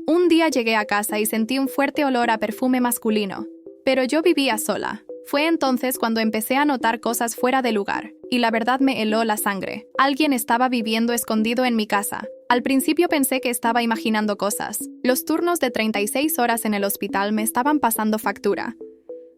Un día llegué a casa y sentí un fuerte olor a perfume masculino, pero yo vivía sola. Fue entonces cuando empecé a notar cosas fuera de lugar, y la verdad me heló la sangre. Alguien estaba viviendo escondido en mi casa. Al principio pensé que estaba imaginando cosas. Los turnos de 36 horas en el hospital me estaban pasando factura.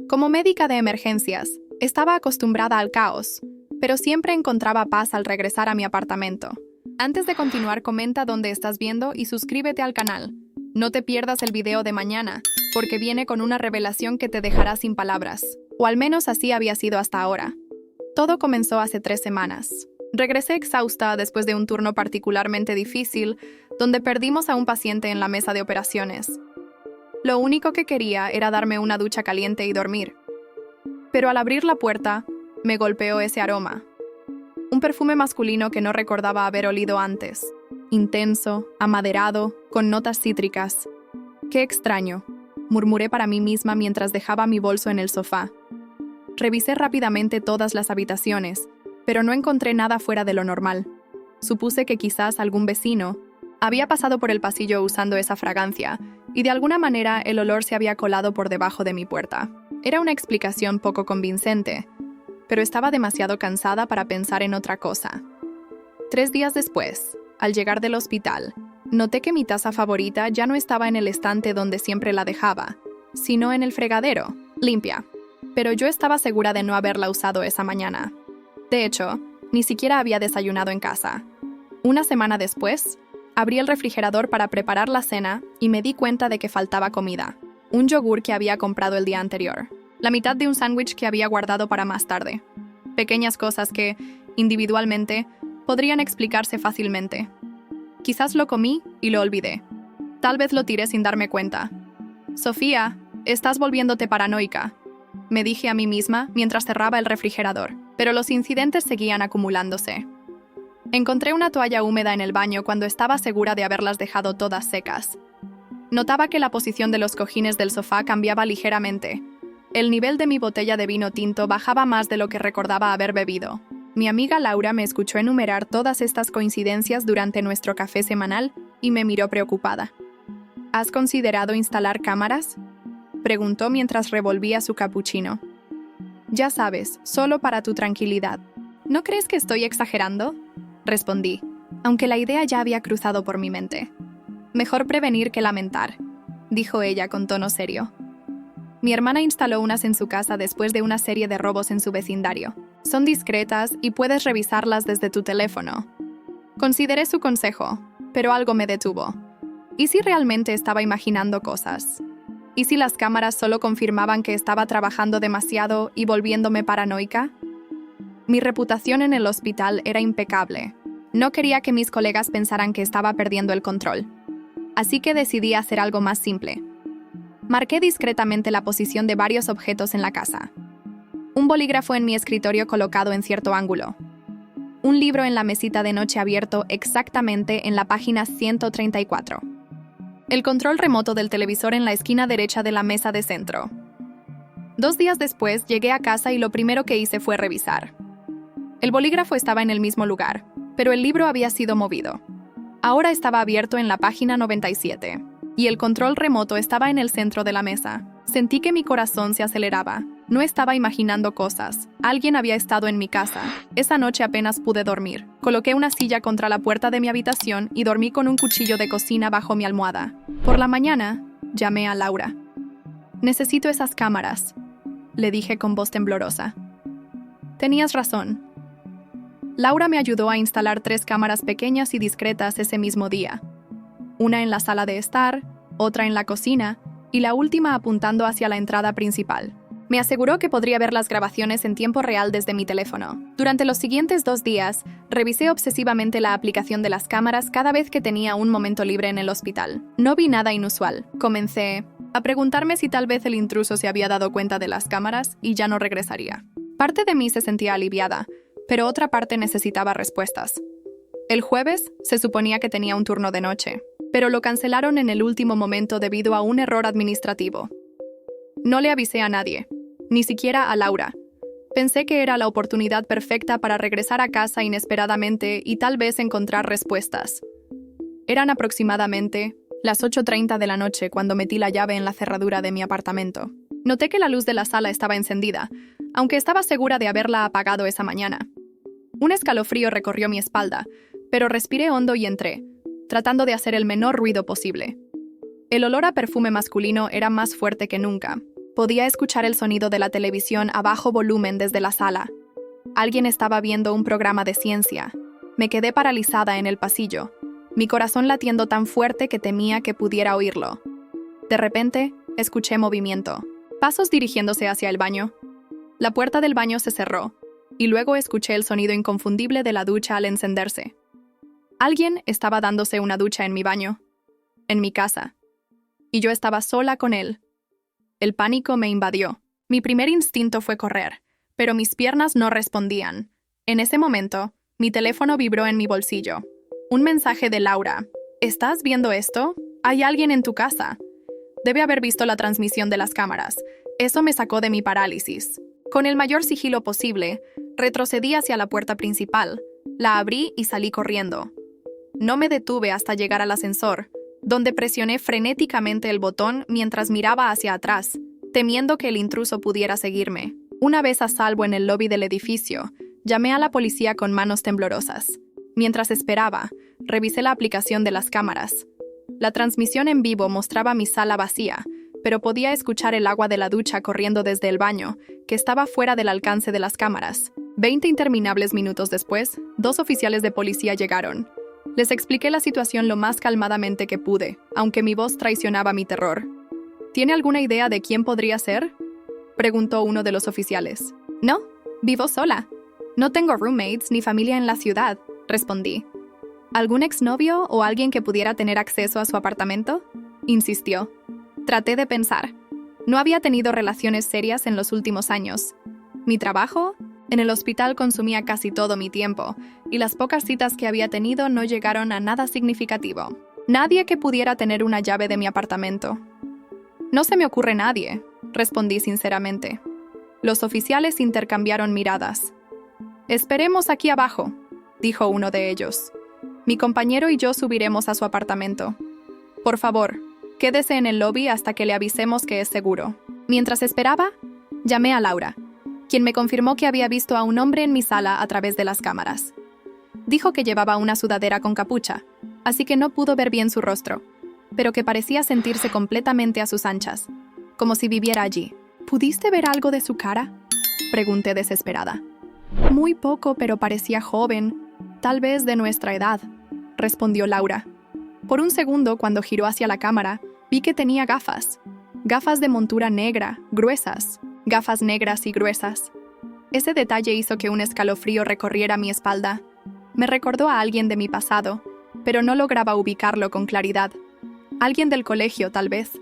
Como médica de emergencias, estaba acostumbrada al caos, pero siempre encontraba paz al regresar a mi apartamento. Antes de continuar, comenta dónde estás viendo y suscríbete al canal. No te pierdas el video de mañana, porque viene con una revelación que te dejará sin palabras. O al menos así había sido hasta ahora. Todo comenzó hace 3 semanas. Regresé exhausta después de un turno particularmente difícil, donde perdimos a un paciente en la mesa de operaciones. Lo único que quería era darme una ducha caliente y dormir. Pero al abrir la puerta, me golpeó ese aroma. Un perfume masculino que no recordaba haber olido antes. Intenso, amaderado, con notas cítricas. ¡Qué extraño!, murmuré para mí misma mientras dejaba mi bolso en el sofá. Revisé rápidamente todas las habitaciones, pero no encontré nada fuera de lo normal. Supuse que quizás algún vecino había pasado por el pasillo usando esa fragancia, y de alguna manera el olor se había colado por debajo de mi puerta. Era una explicación poco convincente, pero estaba demasiado cansada para pensar en otra cosa. 3 días después, al llegar del hospital, noté que mi taza favorita ya no estaba en el estante donde siempre la dejaba, sino en el fregadero, limpia. Pero yo estaba segura de no haberla usado esa mañana. De hecho, ni siquiera había desayunado en casa. Una semana después, abrí el refrigerador para preparar la cena y me di cuenta de que faltaba comida. Un yogur que había comprado el día anterior. La mitad de un sándwich que había guardado para más tarde. Pequeñas cosas que, individualmente, podrían explicarse fácilmente. Quizás lo comí y lo olvidé. Tal vez lo tiré sin darme cuenta. «Sofía, estás volviéndote paranoica», me dije a mí misma mientras cerraba el refrigerador, pero los incidentes seguían acumulándose. Encontré una toalla húmeda en el baño cuando estaba segura de haberlas dejado todas secas. Notaba que la posición de los cojines del sofá cambiaba ligeramente. El nivel de mi botella de vino tinto bajaba más de lo que recordaba haber bebido. Mi amiga Laura me escuchó enumerar todas estas coincidencias durante nuestro café semanal y me miró preocupada. ¿Has considerado instalar cámaras?, preguntó mientras revolvía su capuchino. Ya sabes, solo para tu tranquilidad. ¿No crees que estoy exagerando?, respondí, aunque la idea ya había cruzado por mi mente. Mejor prevenir que lamentar, dijo ella con tono serio. Mi hermana instaló unas en su casa después de una serie de robos en su vecindario. Son discretas y puedes revisarlas desde tu teléfono. Consideré su consejo, pero algo me detuvo. ¿Y si realmente estaba imaginando cosas? ¿Y si las cámaras solo confirmaban que estaba trabajando demasiado y volviéndome paranoica? Mi reputación en el hospital era impecable. No quería que mis colegas pensaran que estaba perdiendo el control. Así que decidí hacer algo más simple. Marqué discretamente la posición de varios objetos en la casa. Un bolígrafo en mi escritorio colocado en cierto ángulo. Un libro en la mesita de noche abierto exactamente en la página 134. El control remoto del televisor en la esquina derecha de la mesa de centro. 2 días después llegué a casa y lo primero que hice fue revisar. El bolígrafo estaba en el mismo lugar, pero el libro había sido movido. Ahora estaba abierto en la página 97, y el control remoto estaba en el centro de la mesa. Sentí que mi corazón se aceleraba. No estaba imaginando cosas. Alguien había estado en mi casa. Esa noche apenas pude dormir. Coloqué una silla contra la puerta de mi habitación y dormí con un cuchillo de cocina bajo mi almohada. Por la mañana, llamé a Laura. «Necesito esas cámaras», le dije con voz temblorosa. Tenías razón. Laura me ayudó a instalar 3 cámaras pequeñas y discretas ese mismo día. Una en la sala de estar, otra en la cocina y la última apuntando hacia la entrada principal. Me aseguró que podría ver las grabaciones en tiempo real desde mi teléfono. Durante los siguientes 2 días, revisé obsesivamente la aplicación de las cámaras cada vez que tenía un momento libre en el hospital. No vi nada inusual. Comencé a preguntarme si tal vez el intruso se había dado cuenta de las cámaras y ya no regresaría. Parte de mí se sentía aliviada, pero otra parte necesitaba respuestas. El jueves se suponía que tenía un turno de noche, pero lo cancelaron en el último momento debido a un error administrativo. No le avisé a nadie, ni siquiera a Laura. Pensé que era la oportunidad perfecta para regresar a casa inesperadamente y tal vez encontrar respuestas. Eran aproximadamente las 8:30 de la noche cuando metí la llave en la cerradura de mi apartamento. Noté que la luz de la sala estaba encendida, aunque estaba segura de haberla apagado esa mañana. Un escalofrío recorrió mi espalda, pero respiré hondo y entré, tratando de hacer el menor ruido posible. El olor a perfume masculino era más fuerte que nunca. Podía escuchar el sonido de la televisión a bajo volumen desde la sala. Alguien estaba viendo un programa de ciencia. Me quedé paralizada en el pasillo, mi corazón latiendo tan fuerte que temía que pudiera oírlo. De repente, escuché movimiento. Pasos dirigiéndose hacia el baño. La puerta del baño se cerró, y luego escuché el sonido inconfundible de la ducha al encenderse. Alguien estaba dándose una ducha en mi baño, en mi casa, y yo estaba sola con él. El pánico me invadió. Mi primer instinto fue correr, pero mis piernas no respondían. En ese momento, mi teléfono vibró en mi bolsillo. Un mensaje de Laura. ¿Estás viendo esto? Hay alguien en tu casa. Debe haber visto la transmisión de las cámaras. Eso me sacó de mi parálisis. Con el mayor sigilo posible, retrocedí hacia la puerta principal. La abrí y salí corriendo. No me detuve hasta llegar al ascensor, donde presioné frenéticamente el botón mientras miraba hacia atrás, temiendo que el intruso pudiera seguirme. Una vez a salvo en el lobby del edificio, llamé a la policía con manos temblorosas. Mientras esperaba, revisé la aplicación de las cámaras. La transmisión en vivo mostraba mi sala vacía, pero podía escuchar el agua de la ducha corriendo desde el baño, que estaba fuera del alcance de las cámaras. 20 interminables minutos después, 2 oficiales de policía llegaron. Les expliqué la situación lo más calmadamente que pude, aunque mi voz traicionaba mi terror. ¿Tiene alguna idea de quién podría ser?, preguntó uno de los oficiales. No, vivo sola. No tengo roommates ni familia en la ciudad, respondí. ¿Algún exnovio o alguien que pudiera tener acceso a su apartamento?, insistió. Traté de pensar. No había tenido relaciones serias en los últimos años. Mi trabajo en el hospital consumía casi todo mi tiempo, y las pocas citas que había tenido no llegaron a nada significativo. Nadie que pudiera tener una llave de mi apartamento. No se me ocurre nadie, respondí sinceramente. Los oficiales intercambiaron miradas. Esperemos aquí abajo, dijo uno de ellos. Mi compañero y yo subiremos a su apartamento. Por favor, quédese en el lobby hasta que le avisemos que es seguro. Mientras esperaba, llamé a Laura, quien me confirmó que había visto a un hombre en mi sala a través de las cámaras. Dijo que llevaba una sudadera con capucha, así que no pudo ver bien su rostro, pero que parecía sentirse completamente a sus anchas, como si viviera allí. ¿Pudiste ver algo de su cara?, pregunté desesperada. Muy poco, pero parecía joven, tal vez de nuestra edad, respondió Laura. Por un segundo, cuando giró hacia la cámara, vi que tenía gafas de montura negra, gruesas, gafas negras y gruesas. Ese detalle hizo que un escalofrío recorriera mi espalda. Me recordó a alguien de mi pasado, pero no lograba ubicarlo con claridad. Alguien del colegio, tal vez.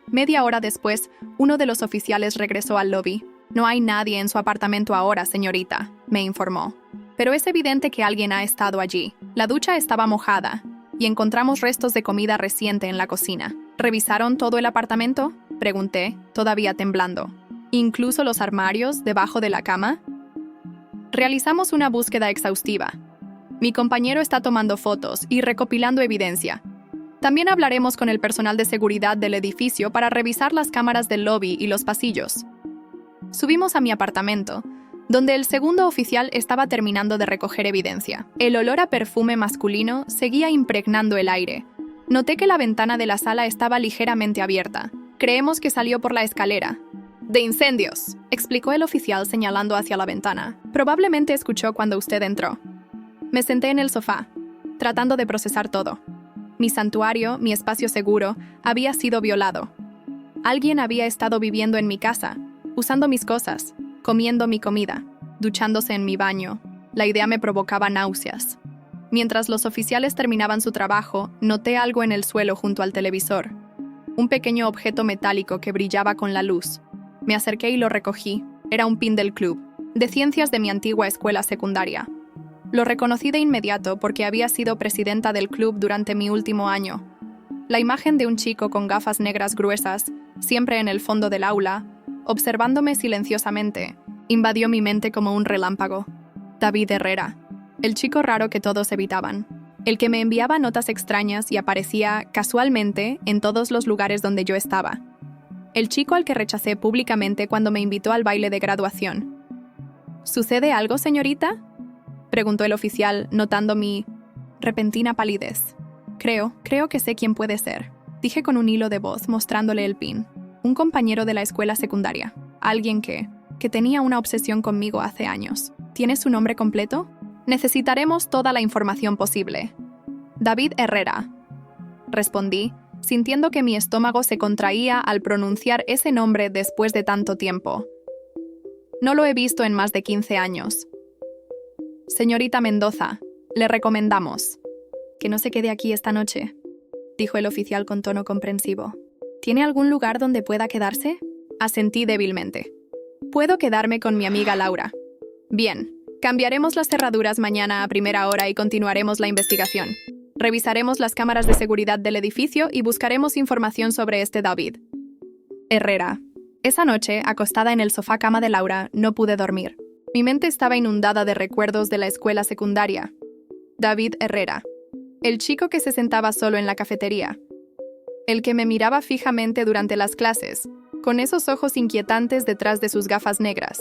Media hora después, uno de los oficiales regresó al lobby. No hay nadie en su apartamento ahora, señorita, me informó. Pero es evidente que alguien ha estado allí. La ducha estaba mojada, y encontramos restos de comida reciente en la cocina. ¿Revisaron todo el apartamento?, pregunté, todavía temblando. ¿Incluso los armarios debajo de la cama? Realizamos una búsqueda exhaustiva. Mi compañero está tomando fotos y recopilando evidencia. También hablaremos con el personal de seguridad del edificio para revisar las cámaras del lobby y los pasillos. Subimos a mi apartamento, donde el segundo oficial estaba terminando de recoger evidencia. El olor a perfume masculino seguía impregnando el aire. Noté que la ventana de la sala estaba ligeramente abierta. Creemos que salió por la escalera. «De incendios», explicó el oficial señalando hacia la ventana. «Probablemente escuchó cuando usted entró». Me senté en el sofá, tratando de procesar todo. Mi santuario, mi espacio seguro, había sido violado. Alguien había estado viviendo en mi casa, usando mis cosas, comiendo mi comida, duchándose en mi baño. La idea me provocaba náuseas. Mientras los oficiales terminaban su trabajo, noté algo en el suelo junto al televisor. Un pequeño objeto metálico que brillaba con la luz. Me acerqué y lo recogí. Era un pin del club, de ciencias de mi antigua escuela secundaria. Lo reconocí de inmediato porque había sido presidenta del club durante mi último año. La imagen de un chico con gafas negras gruesas, siempre en el fondo del aula, observándome silenciosamente, invadió mi mente como un relámpago. David Herrera, el chico raro que todos evitaban. el que me enviaba notas extrañas y aparecía casualmente en todos los lugares donde yo estaba. El chico al que rechacé públicamente cuando me invitó al baile de graduación. ¿Sucede algo, señorita?, preguntó el oficial, notando mi repentina palidez. Creo que sé quién puede ser, dije con un hilo de voz mostrándole el pin. Un compañero de la escuela secundaria. Alguien que tenía una obsesión conmigo hace años. ¿Tiene su nombre completo? Necesitaremos toda la información posible. David Herrera, respondí, sintiendo que mi estómago se contraía al pronunciar ese nombre después de tanto tiempo. No lo he visto en más de 15 años. Señorita Mendoza, le recomendamos que no se quede aquí esta noche, dijo el oficial con tono comprensivo. ¿Tiene algún lugar donde pueda quedarse? Asentí débilmente. Puedo quedarme con mi amiga Laura. Bien, cambiaremos las cerraduras mañana a primera hora y continuaremos la investigación. Revisaremos las cámaras de seguridad del edificio y buscaremos información sobre este David Herrera. Esa noche, acostada en el sofá cama de Laura, no pude dormir. Mi mente estaba inundada de recuerdos de la escuela secundaria. David Herrera. El chico que se sentaba solo en la cafetería. El que me miraba fijamente durante las clases, con esos ojos inquietantes detrás de sus gafas negras.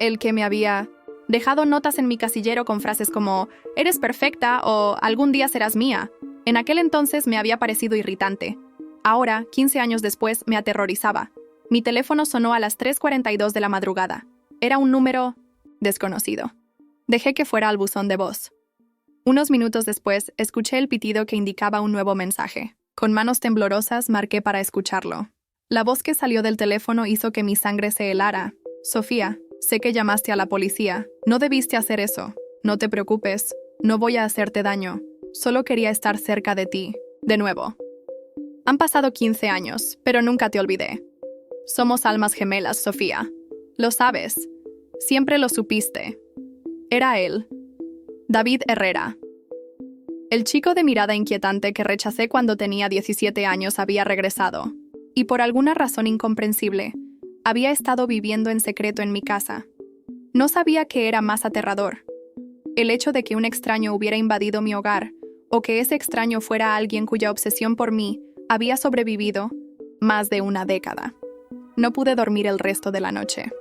El que me había dejado notas en mi casillero con frases como «Eres perfecta» o «Algún día serás mía». En aquel entonces me había parecido irritante. Ahora, 15 años después, me aterrorizaba. Mi teléfono sonó a las 3:42 de la madrugada. Era un número desconocido. Dejé que fuera al buzón de voz. Unos minutos después, escuché el pitido que indicaba un nuevo mensaje. Con manos temblorosas, marqué para escucharlo. La voz que salió del teléfono hizo que mi sangre se helara. «Sofía, sé que llamaste a la policía. No debiste hacer eso. No te preocupes. No voy a hacerte daño. Solo quería estar cerca de ti. De nuevo. Han pasado 15 años, pero nunca te olvidé. Somos almas gemelas, Sofía. Lo sabes. Siempre lo supiste». Era él. David Herrera. El chico de mirada inquietante que rechacé cuando tenía 17 años había regresado. Y por alguna razón incomprensible, había estado viviendo en secreto en mi casa. No sabía qué era más aterrador. El hecho de que un extraño hubiera invadido mi hogar, o que ese extraño fuera alguien cuya obsesión por mí había sobrevivido más de una década. No pude dormir el resto de la noche.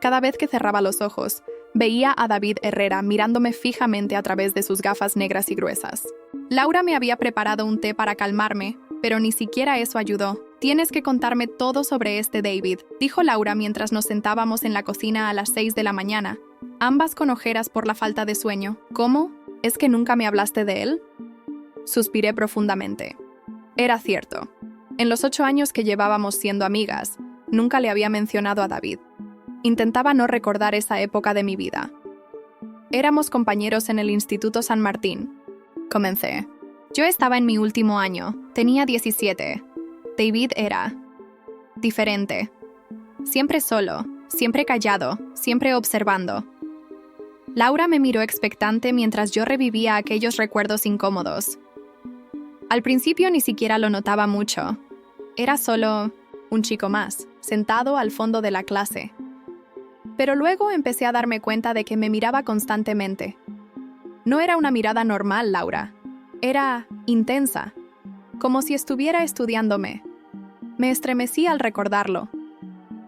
Cada vez que cerraba los ojos, veía a David Herrera mirándome fijamente a través de sus gafas negras y gruesas. Laura me había preparado un té para calmarme, pero ni siquiera eso ayudó. «Tienes que contarme todo sobre este David», dijo Laura mientras nos sentábamos en la cocina a las 6 de la mañana, ambas con ojeras por la falta de sueño. «¿Cómo? ¿Es que nunca me hablaste de él?». Suspiré profundamente. Era cierto. En los 8 años que llevábamos siendo amigas, nunca le había mencionado a David. Intentaba no recordar esa época de mi vida. Éramos compañeros en el Instituto San Martín. Comencé. Yo estaba en mi último año, tenía 17. David era diferente. Siempre solo, siempre callado, siempre observando. Laura me miró expectante mientras yo revivía aquellos recuerdos incómodos. Al principio ni siquiera lo notaba mucho. Era solo un chico más, sentado al fondo de la clase. Pero luego empecé a darme cuenta de que me miraba constantemente. No era una mirada normal, Laura. Era intensa, como si estuviera estudiándome. Me estremecí al recordarlo.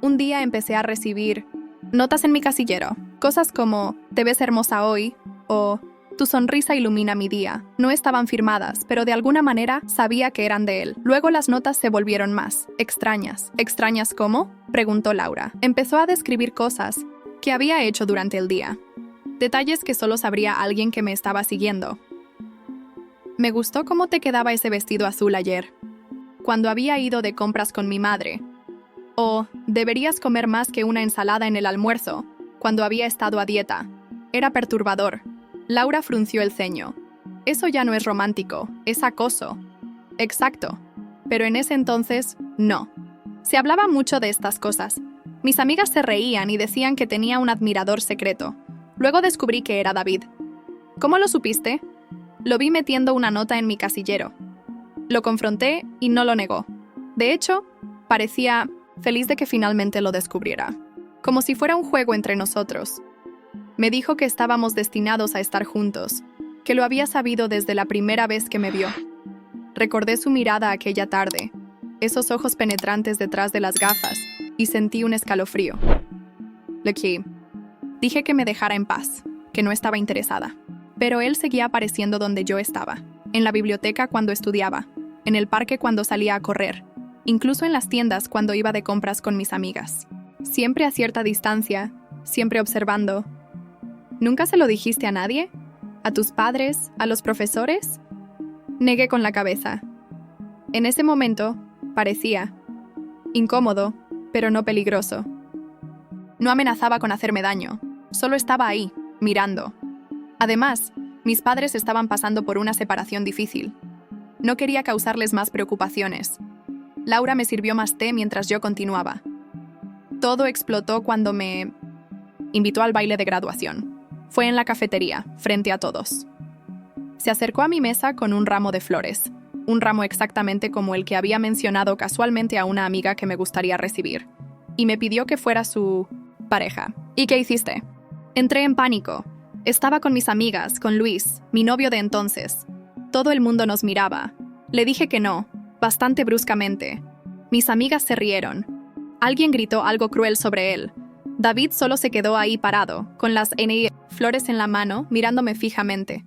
Un día empecé a recibir notas en mi casillero, cosas como «Te ves hermosa hoy» o «Tu sonrisa ilumina mi día». No estaban firmadas, pero de alguna manera sabía que eran de él. Luego las notas se volvieron más extrañas. ¿Extrañas cómo?, preguntó Laura. Empezó a describir cosas que había hecho durante el día. Detalles que solo sabría alguien que me estaba siguiendo. «Me gustó cómo te quedaba ese vestido azul ayer, cuando había ido de compras con mi madre». O «Deberías comer más que una ensalada en el almuerzo», cuando había estado a dieta. Era perturbador. Laura frunció el ceño. «Eso ya no es romántico, es acoso». «Exacto. Pero en ese entonces, no. Se hablaba mucho de estas cosas. Mis amigas se reían y decían que tenía un admirador secreto. Luego descubrí que era David». «¿Cómo lo supiste?» «Lo vi metiendo una nota en mi casillero». Lo confronté y no lo negó. De hecho, parecía feliz de que finalmente lo descubriera. Como si fuera un juego entre nosotros. Me dijo que estábamos destinados a estar juntos. que lo había sabido desde la primera vez que me vio. Recordé su mirada aquella tarde, esos ojos penetrantes detrás de las gafas, y sentí un escalofrío. Lucky. Dije que me dejara en paz, que no estaba interesada. Pero él seguía apareciendo donde yo estaba, en la biblioteca cuando estudiaba, en el parque cuando salía a correr, incluso en las tiendas cuando iba de compras con mis amigas. Siempre a cierta distancia, siempre observando. ¿Nunca se lo dijiste a nadie? ¿A tus padres? ¿A los profesores? Negué con la cabeza. En ese momento, parecía incómodo, pero no peligroso. No amenazaba con hacerme daño, solo estaba ahí, mirando. Además, mis padres estaban pasando por una separación difícil. No quería causarles más preocupaciones. Laura me sirvió más té mientras yo continuaba. Todo explotó cuando me invitó al baile de graduación. Fue en la cafetería, frente a todos. Se acercó a mi mesa con un ramo de flores, un ramo exactamente como el que había mencionado casualmente a una amiga que me gustaría recibir, y me pidió que fuera su pareja. ¿Y qué hiciste? Entré en pánico. Estaba con mis amigas, con Luis, mi novio de entonces. Todo el mundo nos miraba. Le dije que no, bastante bruscamente. Mis amigas se rieron. Alguien gritó algo cruel sobre él. David solo se quedó ahí parado, con las flores en la mano, mirándome fijamente.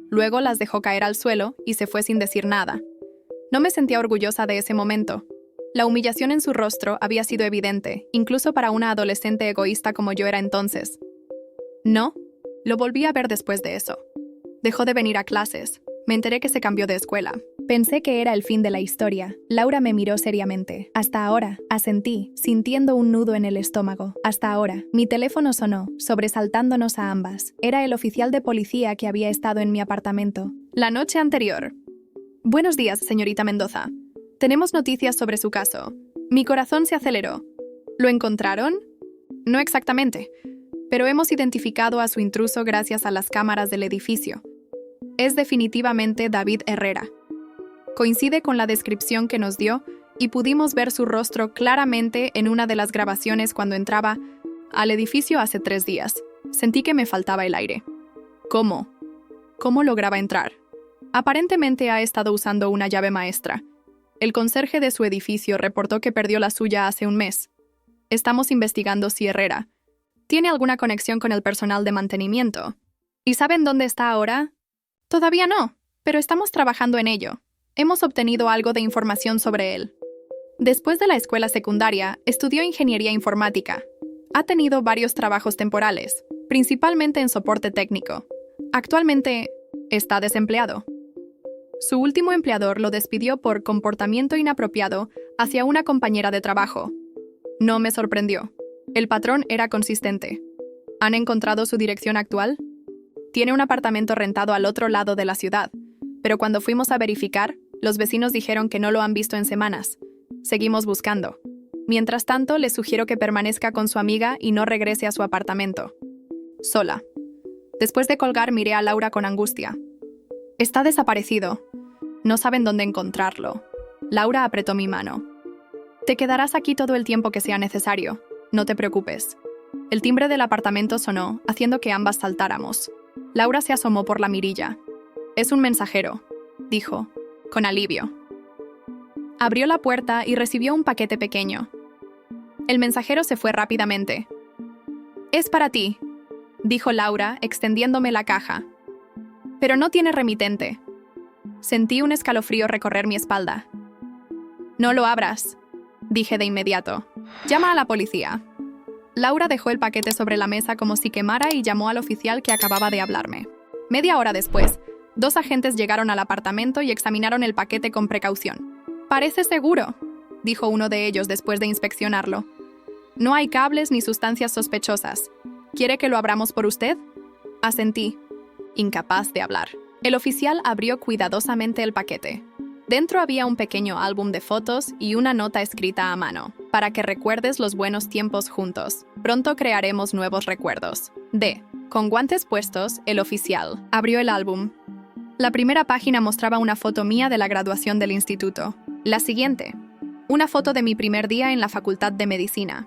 Luego las dejó caer al suelo y se fue sin decir nada. No me sentía orgullosa de ese momento. La humillación en su rostro había sido evidente, incluso para una adolescente egoísta como yo era entonces. No, lo volví a ver después de eso. Dejó de venir a clases. Me enteré que se cambió de escuela. Pensé que era el fin de la historia. Laura me miró seriamente. Hasta ahora, asentí, sintiendo un nudo en el estómago. Hasta ahora. Mi teléfono sonó, sobresaltándonos a ambas. Era el oficial de policía que había estado en mi apartamento la noche anterior. Buenos días, señorita Mendoza. Tenemos noticias sobre su caso. Mi corazón se aceleró. ¿Lo encontraron? No exactamente, pero hemos identificado a su intruso gracias a las cámaras del edificio. Es definitivamente David Herrera. Coincide con la descripción que nos dio y pudimos ver su rostro claramente en una de las grabaciones cuando entraba al edificio hace 3 días. Sentí que me faltaba el aire. ¿Cómo? ¿Cómo lograba entrar? Aparentemente ha estado usando una llave maestra. El conserje de su edificio reportó que perdió la suya hace un mes. Estamos investigando si Herrera tiene alguna conexión con el personal de mantenimiento. ¿Y saben dónde está ahora? Todavía no, pero estamos trabajando en ello. Hemos obtenido algo de información sobre él. Después de la escuela secundaria, estudió ingeniería informática. Ha tenido varios trabajos temporales, principalmente en soporte técnico. Actualmente, está desempleado. Su último empleador lo despidió por comportamiento inapropiado hacia una compañera de trabajo. No me sorprendió. El patrón era consistente. ¿Han encontrado su dirección actual? Tiene un apartamento rentado al otro lado de la ciudad, pero cuando fuimos a verificar, los vecinos dijeron que no lo han visto en semanas. Seguimos buscando. Mientras tanto, le sugiero que permanezca con su amiga y no regrese a su apartamento. Sola. Después de colgar, miré a Laura con angustia. Está desaparecido. No saben dónde encontrarlo. Laura apretó mi mano. Te quedarás aquí todo el tiempo que sea necesario. No te preocupes. El timbre del apartamento sonó, haciendo que ambas saltáramos. Laura se asomó por la mirilla. Es un mensajero, dijo, con alivio. Abrió la puerta y recibió un paquete pequeño. El mensajero se fue rápidamente. Es para ti, dijo Laura, extendiéndome la caja. Pero no tiene remitente. Sentí un escalofrío recorrer mi espalda. No lo abras, dije de inmediato. Llama a la policía. Laura dejó el paquete sobre la mesa como si quemara y llamó al oficial que acababa de hablarme. Media hora después, 2 agentes llegaron al apartamento y examinaron el paquete con precaución. Parece seguro, dijo uno de ellos después de inspeccionarlo. No hay cables ni sustancias sospechosas. ¿Quiere que lo abramos por usted? Asentí, incapaz de hablar. El oficial abrió cuidadosamente el paquete. Dentro había un pequeño álbum de fotos y una nota escrita a mano. Para que recuerdes los buenos tiempos juntos. Pronto crearemos nuevos recuerdos. D. Con guantes puestos, el oficial abrió el álbum. La primera página mostraba una foto mía de la graduación del instituto. La siguiente, una foto de mi primer día en la Facultad de Medicina.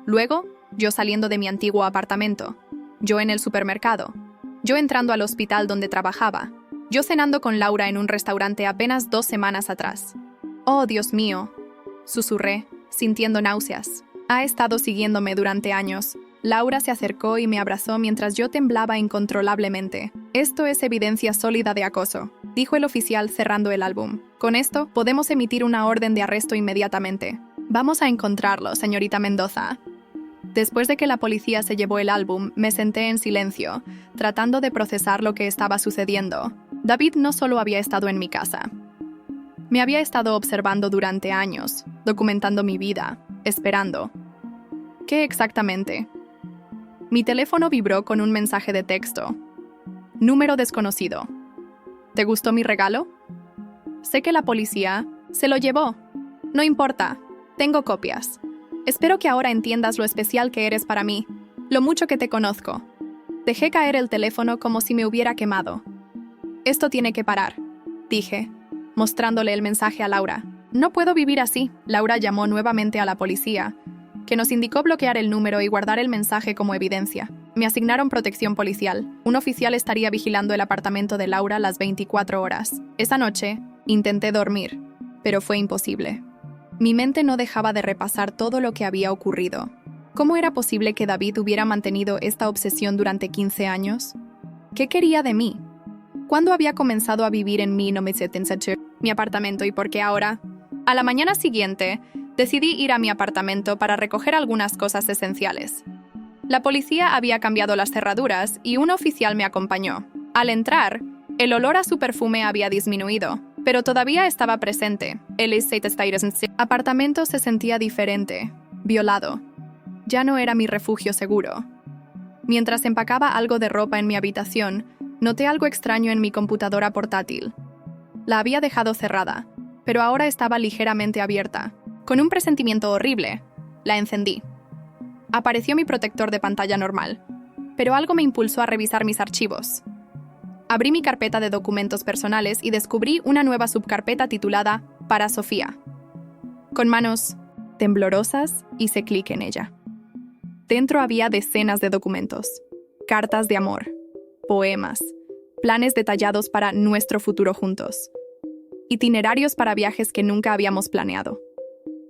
Luego, yo saliendo de mi antiguo apartamento. Yo en el supermercado. Yo entrando al hospital donde trabajaba. Yo cenando con Laura en un restaurante apenas 2 semanas atrás. Oh, Dios mío, susurré, sintiendo náuseas. Ha estado siguiéndome durante años. Laura se acercó y me abrazó mientras yo temblaba incontrolablemente. Esto es evidencia sólida de acoso, dijo el oficial cerrando el álbum. Con esto, podemos emitir una orden de arresto inmediatamente. Vamos a encontrarlo, señorita Mendoza. Después de que la policía se llevó el álbum, me senté en silencio, tratando de procesar lo que estaba sucediendo. David no solo había estado en mi casa. Me había estado observando durante años, documentando mi vida, esperando. ¿Qué exactamente? Mi teléfono vibró con un mensaje de texto. Número desconocido. ¿Te gustó mi regalo? Sé que la policía se lo llevó. No importa. Tengo copias. Espero que ahora entiendas lo especial que eres para mí, lo mucho que te conozco. Dejé caer el teléfono como si me hubiera quemado. Esto tiene que parar, dije, mostrándole el mensaje a Laura. No puedo vivir así. Laura llamó nuevamente a la policía, que nos indicó bloquear el número y guardar el mensaje como evidencia. Me asignaron protección policial. Un oficial estaría vigilando el apartamento de Laura las 24 horas. Esa noche, intenté dormir, pero fue imposible. Mi mente no dejaba de repasar todo lo que había ocurrido. ¿Cómo era posible que David hubiera mantenido esta obsesión durante 15 años? ¿Qué quería de mí? ¿Cuándo había comenzado a vivir en mi apartamento y por qué ahora? A la mañana siguiente, decidí ir a mi apartamento para recoger algunas cosas esenciales. La policía había cambiado las cerraduras y un oficial me acompañó. Al entrar, el olor a su perfume había disminuido, pero todavía estaba presente. El apartamento se sentía diferente, violado. Ya no era mi refugio seguro. Mientras empacaba algo de ropa en mi habitación, noté algo extraño en mi computadora portátil. La había dejado cerrada, pero ahora estaba ligeramente abierta. Con un presentimiento horrible, la encendí. Apareció mi protector de pantalla normal, pero algo me impulsó a revisar mis archivos. Abrí mi carpeta de documentos personales y descubrí una nueva subcarpeta titulada Para Sofía. Con manos temblorosas hice clic en ella. Dentro había decenas de documentos, cartas de amor, poemas, planes detallados para nuestro futuro juntos, itinerarios para viajes que nunca habíamos planeado,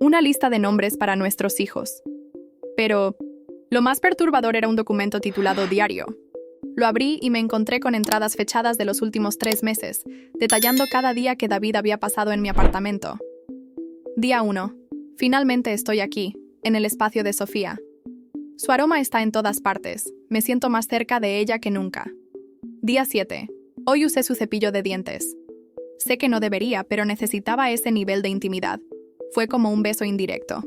una lista de nombres para nuestros hijos. Pero lo más perturbador era un documento titulado Diario. Lo abrí y me encontré con entradas fechadas de los últimos 3 meses, detallando cada día que David había pasado en mi apartamento. Día 1. Finalmente estoy aquí, en el espacio de Sofía. Su aroma está en todas partes. Me siento más cerca de ella que nunca. Día 7. Hoy usé su cepillo de dientes. Sé que no debería, pero necesitaba ese nivel de intimidad. Fue como un beso indirecto.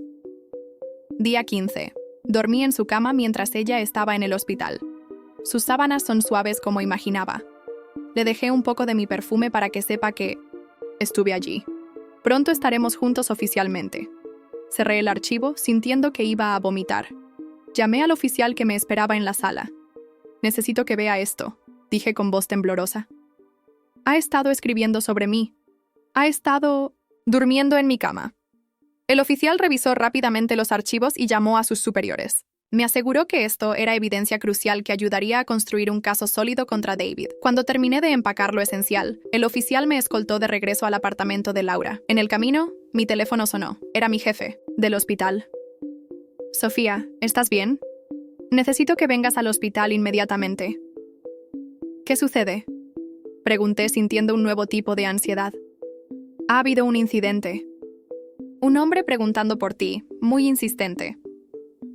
Día 15. Dormí en su cama mientras ella estaba en el hospital. Sus sábanas son suaves como imaginaba. Le dejé un poco de mi perfume para que sepa que estuve allí. Pronto estaremos juntos oficialmente. Cerré el archivo, sintiendo que iba a vomitar. Llamé al oficial que me esperaba en la sala. Necesito que vea esto, dije con voz temblorosa. Ha estado escribiendo sobre mí. Ha estado durmiendo en mi cama. El oficial revisó rápidamente los archivos y llamó a sus superiores. Me aseguró que esto era evidencia crucial que ayudaría a construir un caso sólido contra David. Cuando terminé de empacar lo esencial, el oficial me escoltó de regreso al apartamento de Laura. En el camino, mi teléfono sonó. Era mi jefe, del hospital. Sofía, ¿estás bien? Necesito que vengas al hospital inmediatamente. ¿Qué sucede? Pregunté sintiendo un nuevo tipo de ansiedad. Ha habido un incidente. Un hombre preguntando por ti, muy insistente.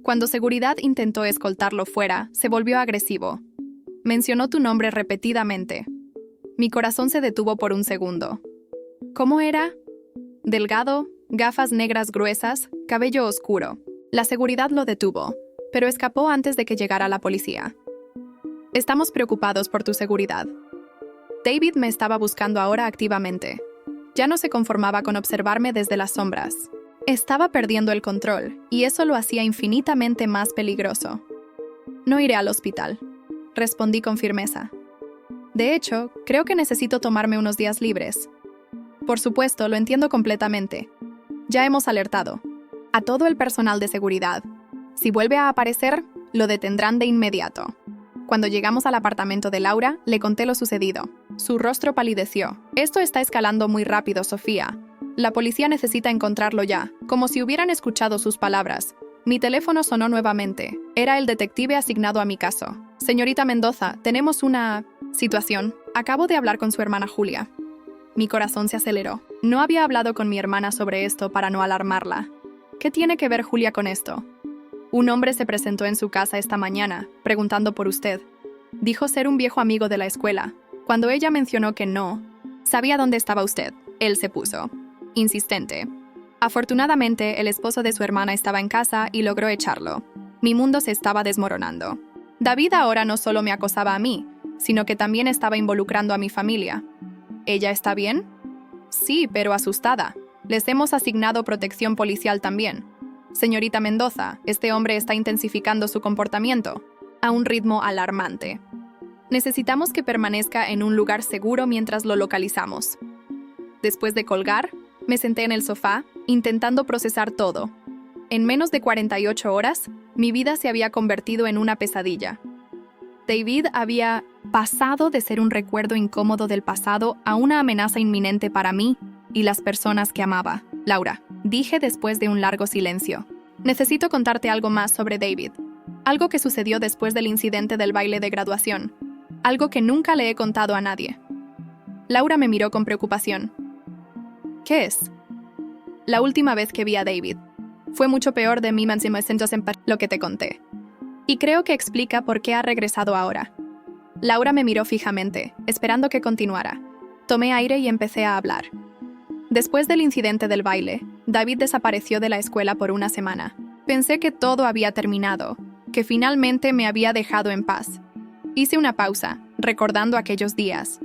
Cuando seguridad intentó escoltarlo fuera, se volvió agresivo. Mencionó tu nombre repetidamente. Mi corazón se detuvo por un segundo. ¿Cómo era? Delgado, gafas negras gruesas, cabello oscuro. La seguridad lo detuvo, pero escapó antes de que llegara la policía. Estamos preocupados por tu seguridad. David me estaba buscando ahora activamente. Ya no se conformaba con observarme desde las sombras. Estaba perdiendo el control, y eso lo hacía infinitamente más peligroso. No iré al hospital, respondí con firmeza. De hecho, creo que necesito tomarme unos días libres. Por supuesto, lo entiendo completamente. Ya hemos alertado a todo el personal de seguridad. Si vuelve a aparecer, lo detendrán de inmediato. Cuando llegamos al apartamento de Laura, le conté lo sucedido. Su rostro palideció. Esto está escalando muy rápido, Sofía. La policía necesita encontrarlo ya, como si hubieran escuchado sus palabras. Mi teléfono sonó nuevamente. Era el detective asignado a mi caso. Señorita Mendoza, tenemos una situación. Acabo de hablar con su hermana Julia. Mi corazón se aceleró. No había hablado con mi hermana sobre esto para no alarmarla. ¿Qué tiene que ver Julia con esto? Un hombre se presentó en su casa esta mañana, preguntando por usted. Dijo ser un viejo amigo de la escuela. Cuando ella mencionó que no sabía dónde estaba usted, él se puso insistente. Afortunadamente, el esposo de su hermana estaba en casa y logró echarlo. Mi mundo se estaba desmoronando. David ahora no solo me acosaba a mí, sino que también estaba involucrando a mi familia. ¿Ella está bien? Sí, pero asustada. Les hemos asignado protección policial también. Señorita Mendoza, este hombre está intensificando su comportamiento a un ritmo alarmante. Necesitamos que permanezca en un lugar seguro mientras lo localizamos. Después de colgar, me senté en el sofá, intentando procesar todo. En menos de 48 horas, mi vida se había convertido en una pesadilla. David había pasado de ser un recuerdo incómodo del pasado a una amenaza inminente para mí y las personas que amaba. Laura, dije después de un largo silencio. Necesito contarte algo más sobre David. Algo que sucedió después del incidente del baile de graduación. Algo que nunca le he contado a nadie. Laura me miró con preocupación. ¿Qué es? La última vez que vi a David. Fue mucho peor de mí lo que te conté. Y creo que explica por qué ha regresado ahora. Laura me miró fijamente, esperando que continuara. Tomé aire y empecé a hablar. Después del incidente del baile, David desapareció de la escuela por una semana. Pensé que todo había terminado, que finalmente me había dejado en paz. Hice una pausa, recordando aquellos días.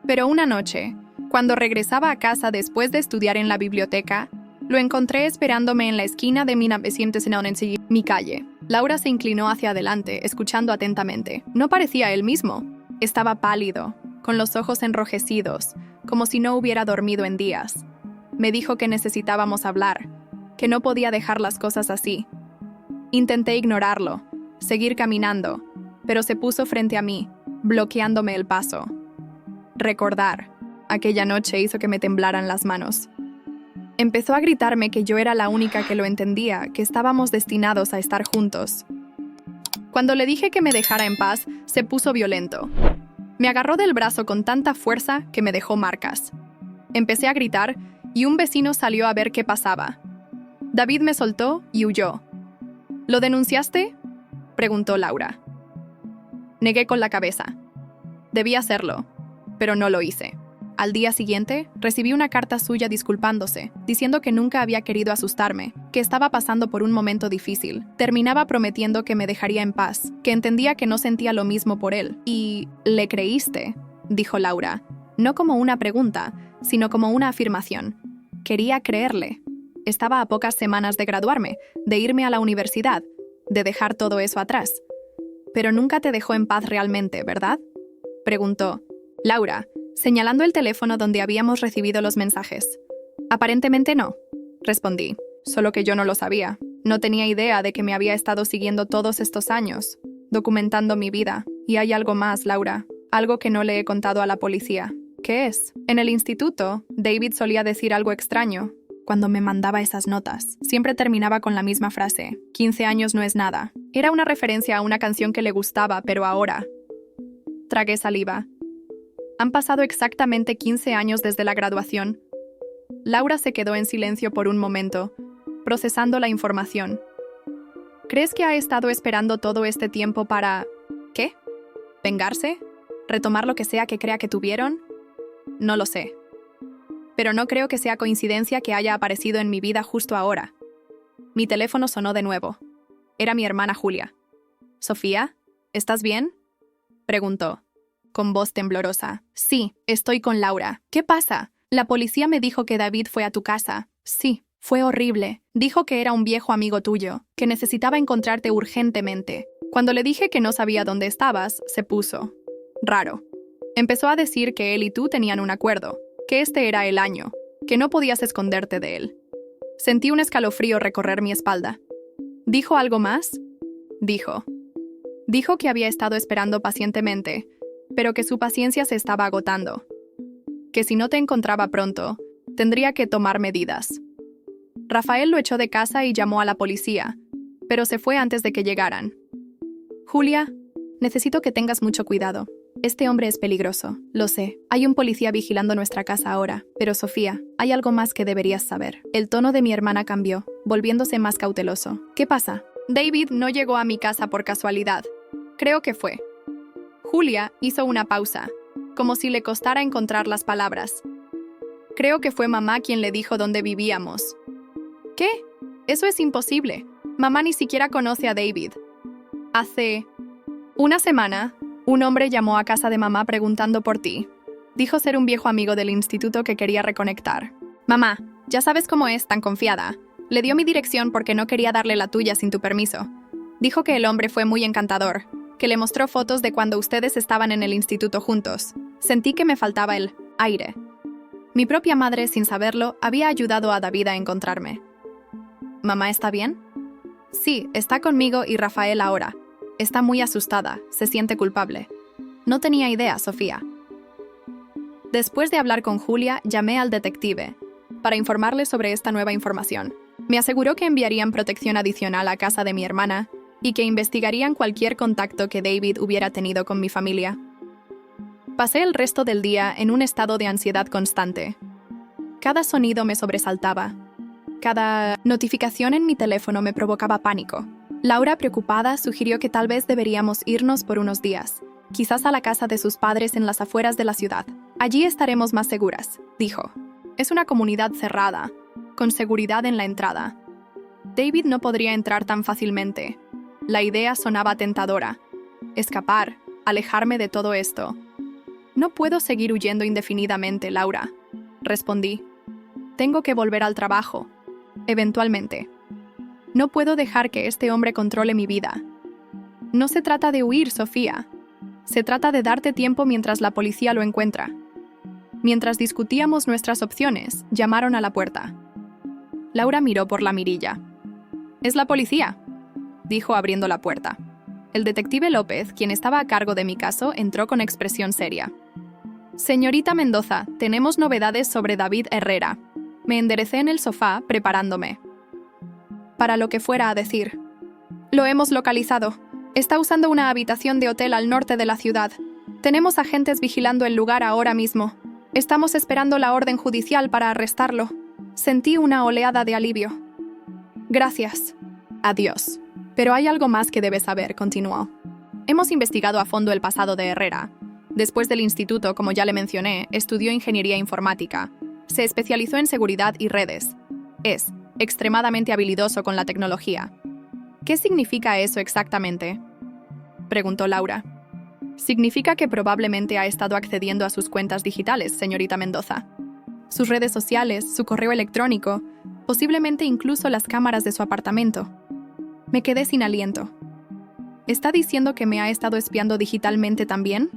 Pero una noche, cuando regresaba a casa después de estudiar en la biblioteca, lo encontré esperándome en la esquina de mi calle. Laura se inclinó hacia adelante, escuchando atentamente. No parecía él mismo. Estaba pálido, con los ojos enrojecidos, como si no hubiera dormido en días. Me dijo que necesitábamos hablar, que no podía dejar las cosas así. Intenté ignorarlo, seguir caminando, pero se puso frente a mí, bloqueándome el paso. Recordar. Aquella noche hizo que me temblaran las manos. Empezó a gritarme que yo era la única que lo entendía, que estábamos destinados a estar juntos. Cuando le dije que me dejara en paz, se puso violento. Me agarró del brazo con tanta fuerza que me dejó marcas. Empecé a gritar y un vecino salió a ver qué pasaba. David me soltó y huyó. ¿Lo denunciaste?, preguntó Laura. Negué con la cabeza. Debí hacerlo, pero no lo hice. Al día siguiente, recibí una carta suya disculpándose, diciendo que nunca había querido asustarme, que estaba pasando por un momento difícil. Terminaba prometiendo que me dejaría en paz, que entendía que no sentía lo mismo por él. Y «¿le creíste?», dijo Laura, no como una pregunta, sino como una afirmación. Quería creerle. Estaba a pocas semanas de graduarme, de irme a la universidad, de dejar todo eso atrás. «Pero nunca te dejó en paz realmente, ¿verdad?», preguntó Laura, señalando el teléfono donde habíamos recibido los mensajes. «Aparentemente no», respondí, solo que yo no lo sabía. No tenía idea de que me había estado siguiendo todos estos años, documentando mi vida. Y hay algo más, Laura, algo que no le he contado a la policía. ¿Qué es? En el instituto, David solía decir algo extraño. Cuando me mandaba esas notas, siempre terminaba con la misma frase: 15 años no es nada. Era una referencia a una canción que le gustaba, pero ahora... Tragué saliva. Han pasado exactamente 15 años desde la graduación. Laura se quedó en silencio por un momento, procesando la información. ¿Crees que ha estado esperando todo este tiempo para... ¿qué? ¿Vengarse? ¿Retomar lo que sea que crea que tuvieron? No lo sé. Pero no creo que sea coincidencia que haya aparecido en mi vida justo ahora. Mi teléfono sonó de nuevo. Era mi hermana Julia. «Sofía, ¿estás bien?», preguntó, con voz temblorosa. «Sí, estoy con Laura. ¿Qué pasa? La policía me dijo que David fue a tu casa». «Sí, fue horrible. Dijo que era un viejo amigo tuyo, que necesitaba encontrarte urgentemente. Cuando le dije que no sabía dónde estabas, se puso raro. Empezó a decir que él y tú tenían un acuerdo, que este era el año, que no podías esconderte de él». Sentí un escalofrío recorrer mi espalda. «¿Dijo algo más?», dijo. Dijo que había estado esperando pacientemente, pero que su paciencia se estaba agotando. Que si no te encontraba pronto, tendría que tomar medidas. Rafael lo echó de casa y llamó a la policía, pero se fue antes de que llegaran. Julia, necesito que tengas mucho cuidado. Este hombre es peligroso, lo sé. Hay un policía vigilando nuestra casa ahora, pero Sofía, hay algo más que deberías saber. El tono de mi hermana cambió, volviéndose más cauteloso. ¿Qué pasa? David no llegó a mi casa por casualidad. Creo que fue. Julia hizo una pausa, como si le costara encontrar las palabras. Creo que fue mamá quien le dijo dónde vivíamos. ¿Qué? Eso es imposible. Mamá ni siquiera conoce a David. Hace una semana, un hombre llamó a casa de mamá preguntando por ti. Dijo ser un viejo amigo del instituto que quería reconectar. Mamá, ya sabes cómo es, tan confiada. Le dio mi dirección porque no quería darle la tuya sin tu permiso. Dijo que el hombre fue muy encantador, que le mostró fotos de cuando ustedes estaban en el instituto juntos. Sentí que me faltaba el aire. Mi propia madre, sin saberlo, había ayudado a David a encontrarme. ¿Mamá está bien? Sí, está conmigo y Rafael ahora. Está muy asustada, se siente culpable. No tenía idea, Sofía. Después de hablar con Julia, llamé al detective para informarle sobre esta nueva información. Me aseguró que enviarían protección adicional a casa de mi hermana y que investigarían cualquier contacto que David hubiera tenido con mi familia. Pasé el resto del día en un estado de ansiedad constante. Cada sonido me sobresaltaba. Cada notificación en mi teléfono me provocaba pánico. Laura, preocupada, sugirió que tal vez deberíamos irnos por unos días, quizás a la casa de sus padres en las afueras de la ciudad. Allí estaremos más seguras, dijo. Es una comunidad cerrada, con seguridad en la entrada. David no podría entrar tan fácilmente. La idea sonaba tentadora. Escapar, alejarme de todo esto. No puedo seguir huyendo indefinidamente, Laura, respondí. Tengo que volver al trabajo, eventualmente. No puedo dejar que este hombre controle mi vida. No se trata de huir, Sofía. Se trata de darte tiempo mientras la policía lo encuentra. Mientras discutíamos nuestras opciones, llamaron a la puerta. Laura miró por la mirilla. «Es la policía», dijo abriendo la puerta. El detective López, quien estaba a cargo de mi caso, entró con expresión seria. «Señorita Mendoza, tenemos novedades sobre David Herrera». Me enderecé en el sofá, preparándome para lo que fuera a decir. «Lo hemos localizado. Está usando una habitación de hotel al norte de la ciudad. Tenemos agentes vigilando el lugar ahora mismo. Estamos esperando la orden judicial para arrestarlo». Sentí una oleada de alivio. «Gracias. Adiós. Pero hay algo más que debes saber», continuó. «Hemos investigado a fondo el pasado de Herrera. Después del instituto, como ya le mencioné, estudió ingeniería informática. Se especializó en seguridad y redes. Es extremadamente habilidoso con la tecnología». «¿Qué significa eso exactamente?», preguntó Laura. «Significa que probablemente ha estado accediendo a sus cuentas digitales, señorita Mendoza. Sus redes sociales, su correo electrónico, posiblemente incluso las cámaras de su apartamento». Me quedé sin aliento. ¿Está diciendo que me ha estado espiando digitalmente también?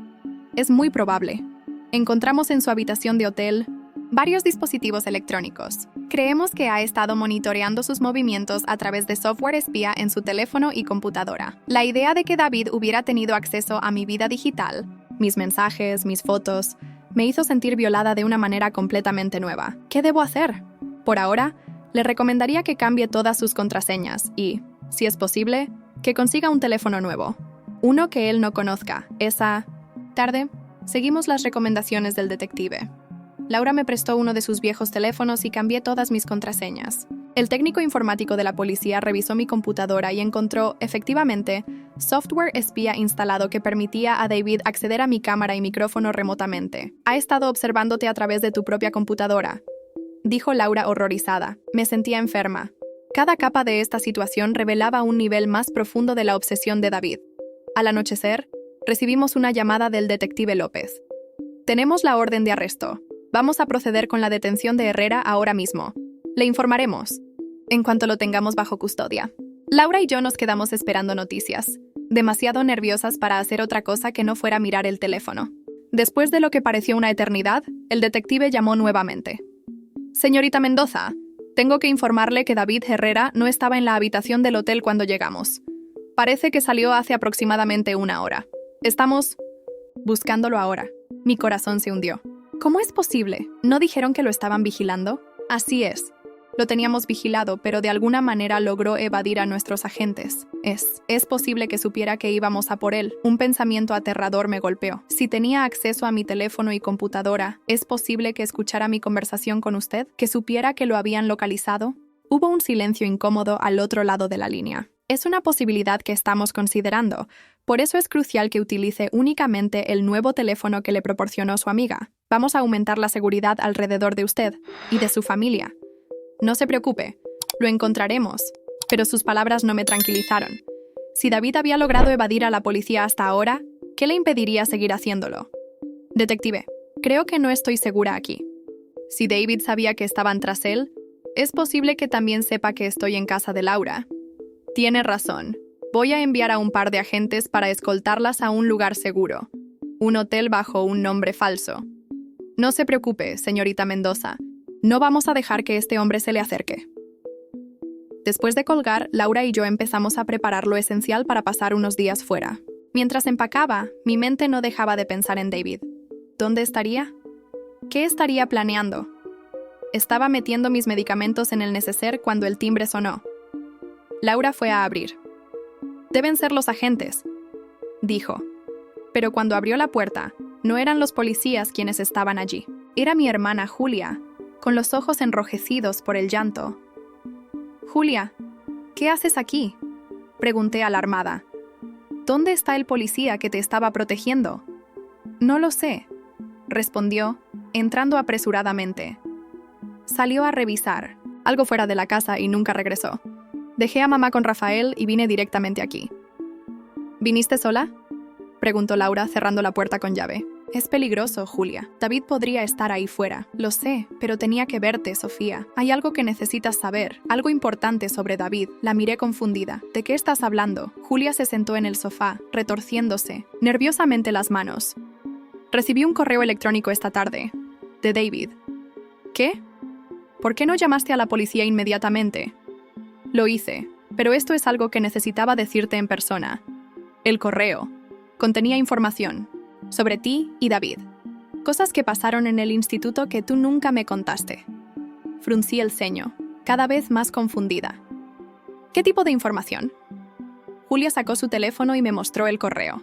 Es muy probable. Encontramos en su habitación de hotel varios dispositivos electrónicos. Creemos que ha estado monitoreando sus movimientos a través de software espía en su teléfono y computadora. La idea de que David hubiera tenido acceso a mi vida digital, mis mensajes, mis fotos, me hizo sentir violada de una manera completamente nueva. ¿Qué debo hacer? Por ahora, le recomendaría que cambie todas sus contraseñas y, si es posible, que consiga un teléfono nuevo. Uno que él no conozca. Esa tarde, seguimos las recomendaciones del detective. Laura me prestó uno de sus viejos teléfonos y cambié todas mis contraseñas. El técnico informático de la policía revisó mi computadora y encontró, efectivamente, software espía instalado que permitía a David acceder a mi cámara y micrófono remotamente. «Ha estado observándote a través de tu propia computadora», dijo Laura horrorizada. Me sentía enferma. Cada capa de esta situación revelaba un nivel más profundo de la obsesión de David. Al anochecer, recibimos una llamada del detective López. «Tenemos la orden de arresto. Vamos a proceder con la detención de Herrera ahora mismo. Le informaremos en cuanto lo tengamos bajo custodia». Laura y yo nos quedamos esperando noticias, demasiado nerviosas para hacer otra cosa que no fuera mirar el teléfono. Después de lo que pareció una eternidad, el detective llamó nuevamente. «Señorita Mendoza, tengo que informarle que David Herrera no estaba en la habitación del hotel cuando llegamos. Parece que salió hace aproximadamente 1 hora. Estamos buscándolo ahora. Mi corazón se hundió. ¿Cómo es posible? ¿No dijeron que lo estaban vigilando? Así es. Lo teníamos vigilado, pero de alguna manera logró evadir a nuestros agentes. Es posible que supiera que íbamos a por él. Un pensamiento aterrador me golpeó. Si tenía acceso a mi teléfono y computadora, ¿es posible que escuchara mi conversación con usted? ¿Que supiera que lo habían localizado? Hubo un silencio incómodo al otro lado de la línea. Es una posibilidad que estamos considerando. Por eso es crucial que utilice únicamente el nuevo teléfono que le proporcionó su amiga. Vamos a aumentar la seguridad alrededor de usted y de su familia. No se preocupe, lo encontraremos. Pero sus palabras no me tranquilizaron. Si David había logrado evadir a la policía hasta ahora, ¿qué le impediría seguir haciéndolo? Detective, creo que no estoy segura aquí. Si David sabía que estaban tras él, es posible que también sepa que estoy en casa de Laura. Tiene razón. Voy a enviar a un par de agentes para escoltarlas a un lugar seguro. Un hotel bajo un nombre falso. No se preocupe, señorita Mendoza. No vamos a dejar que este hombre se le acerque. Después de colgar, Laura y yo empezamos a preparar lo esencial para pasar unos días fuera. Mientras empacaba, mi mente no dejaba de pensar en David. ¿Dónde estaría? ¿Qué estaría planeando? Estaba metiendo mis medicamentos en el neceser cuando el timbre sonó. Laura fue a abrir. «Deben ser los agentes», dijo. Pero cuando abrió la puerta, no eran los policías quienes estaban allí. Era mi hermana Julia, con los ojos enrojecidos por el llanto. «Julia, ¿qué haces aquí?», pregunté alarmada. «¿Dónde está el policía que te estaba protegiendo?». «No lo sé», respondió, entrando apresuradamente. Salió a revisar, algo fuera de la casa y nunca regresó. Dejé a mamá con Rafael y vine directamente aquí. ¿Viniste sola?, preguntó Laura, cerrando la puerta con llave. «Es peligroso, Julia. David podría estar ahí fuera. Lo sé, pero tenía que verte, Sofía. Hay algo que necesitas saber, algo importante sobre David». La miré confundida. «¿De qué estás hablando?». Julia se sentó en el sofá, retorciéndose nerviosamente las manos. «Recibí un correo electrónico esta tarde. De David». «¿Qué? ¿Por qué no llamaste a la policía inmediatamente?». «Lo hice, pero esto es algo que necesitaba decirte en persona». El correo contenía información sobre ti y David. Cosas que pasaron en el instituto que tú nunca me contaste. Fruncí el ceño, cada vez más confundida. ¿Qué tipo de información? Julia sacó su teléfono y me mostró el correo.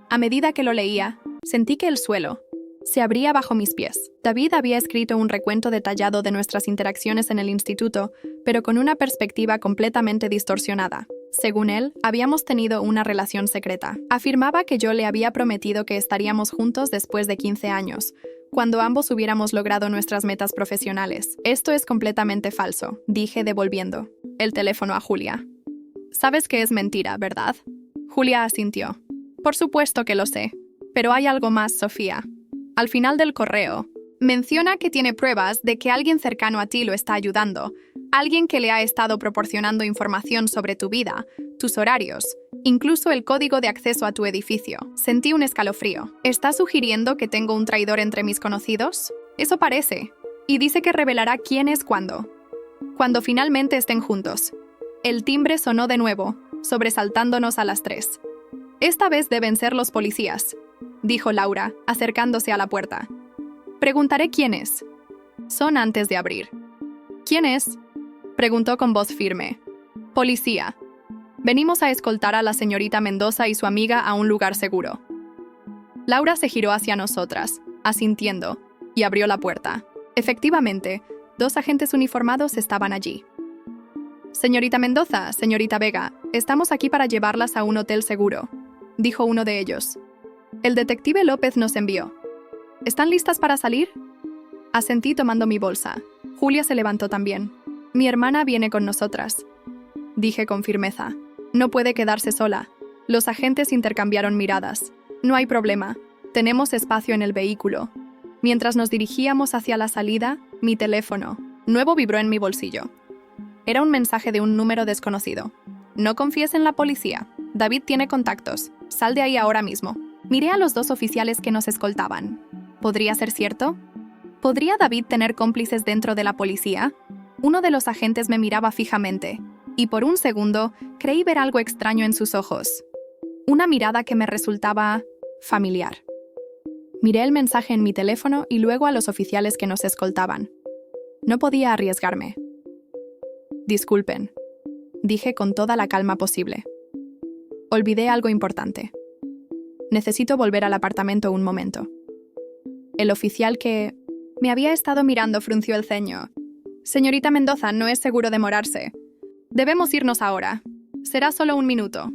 A medida que lo leía, sentí que el suelo se abría bajo mis pies. David había escrito un recuento detallado de nuestras interacciones en el instituto, pero con una perspectiva completamente distorsionada. Según él, habíamos tenido una relación secreta. Afirmaba que yo le había prometido que estaríamos juntos después de 15 años, cuando ambos hubiéramos logrado nuestras metas profesionales. «Esto es completamente falso», dije devolviendo el teléfono a Julia. «Sabes que es mentira, ¿verdad?». Julia asintió. «Por supuesto que lo sé. Pero hay algo más, Sofía». Al final del correo, menciona que tiene pruebas de que alguien cercano a ti lo está ayudando, alguien que le ha estado proporcionando información sobre tu vida, tus horarios, incluso el código de acceso a tu edificio. Sentí un escalofrío. ¿Está sugiriendo que tengo un traidor entre mis conocidos? Eso parece. Y dice que revelará quién es cuando finalmente estén juntos. El timbre sonó de nuevo, sobresaltándonos a las 3. «Esta vez deben ser los policías», dijo Laura, acercándose a la puerta. «Preguntaré quién es». Son antes de abrir. «¿Quién es?», preguntó con voz firme. «Policía. Venimos a escoltar a la señorita Mendoza y su amiga a un lugar seguro». Laura se giró hacia nosotras, asintiendo, y abrió la puerta. Efectivamente, 2 agentes uniformados estaban allí. «Señorita Mendoza, señorita Vega, estamos aquí para llevarlas a un hotel seguro», dijo uno de ellos. «El detective López nos envió». «¿Están listas para salir?». Asentí tomando mi bolsa. Julia se levantó también. «Mi hermana viene con nosotras», dije con firmeza. «No puede quedarse sola». Los agentes intercambiaron miradas. «No hay problema. Tenemos espacio en el vehículo». Mientras nos dirigíamos hacia la salida, mi teléfono nuevo vibró en mi bolsillo. Era un mensaje de un número desconocido. «No confíes en la policía. David tiene contactos. Sal de ahí ahora mismo». Miré a los 2 oficiales que nos escoltaban. ¿Podría ser cierto? ¿Podría David tener cómplices dentro de la policía? Uno de los agentes me miraba fijamente. Y por un segundo, creí ver algo extraño en sus ojos. Una mirada que me resultaba familiar. Miré el mensaje en mi teléfono y luego a los oficiales que nos escoltaban. No podía arriesgarme. Disculpen, dije con toda la calma posible. Olvidé algo importante. Necesito volver al apartamento un momento. El oficial que me había estado mirando frunció el ceño. Señorita Mendoza, no es seguro demorarse. Debemos irnos ahora. Será solo un minuto.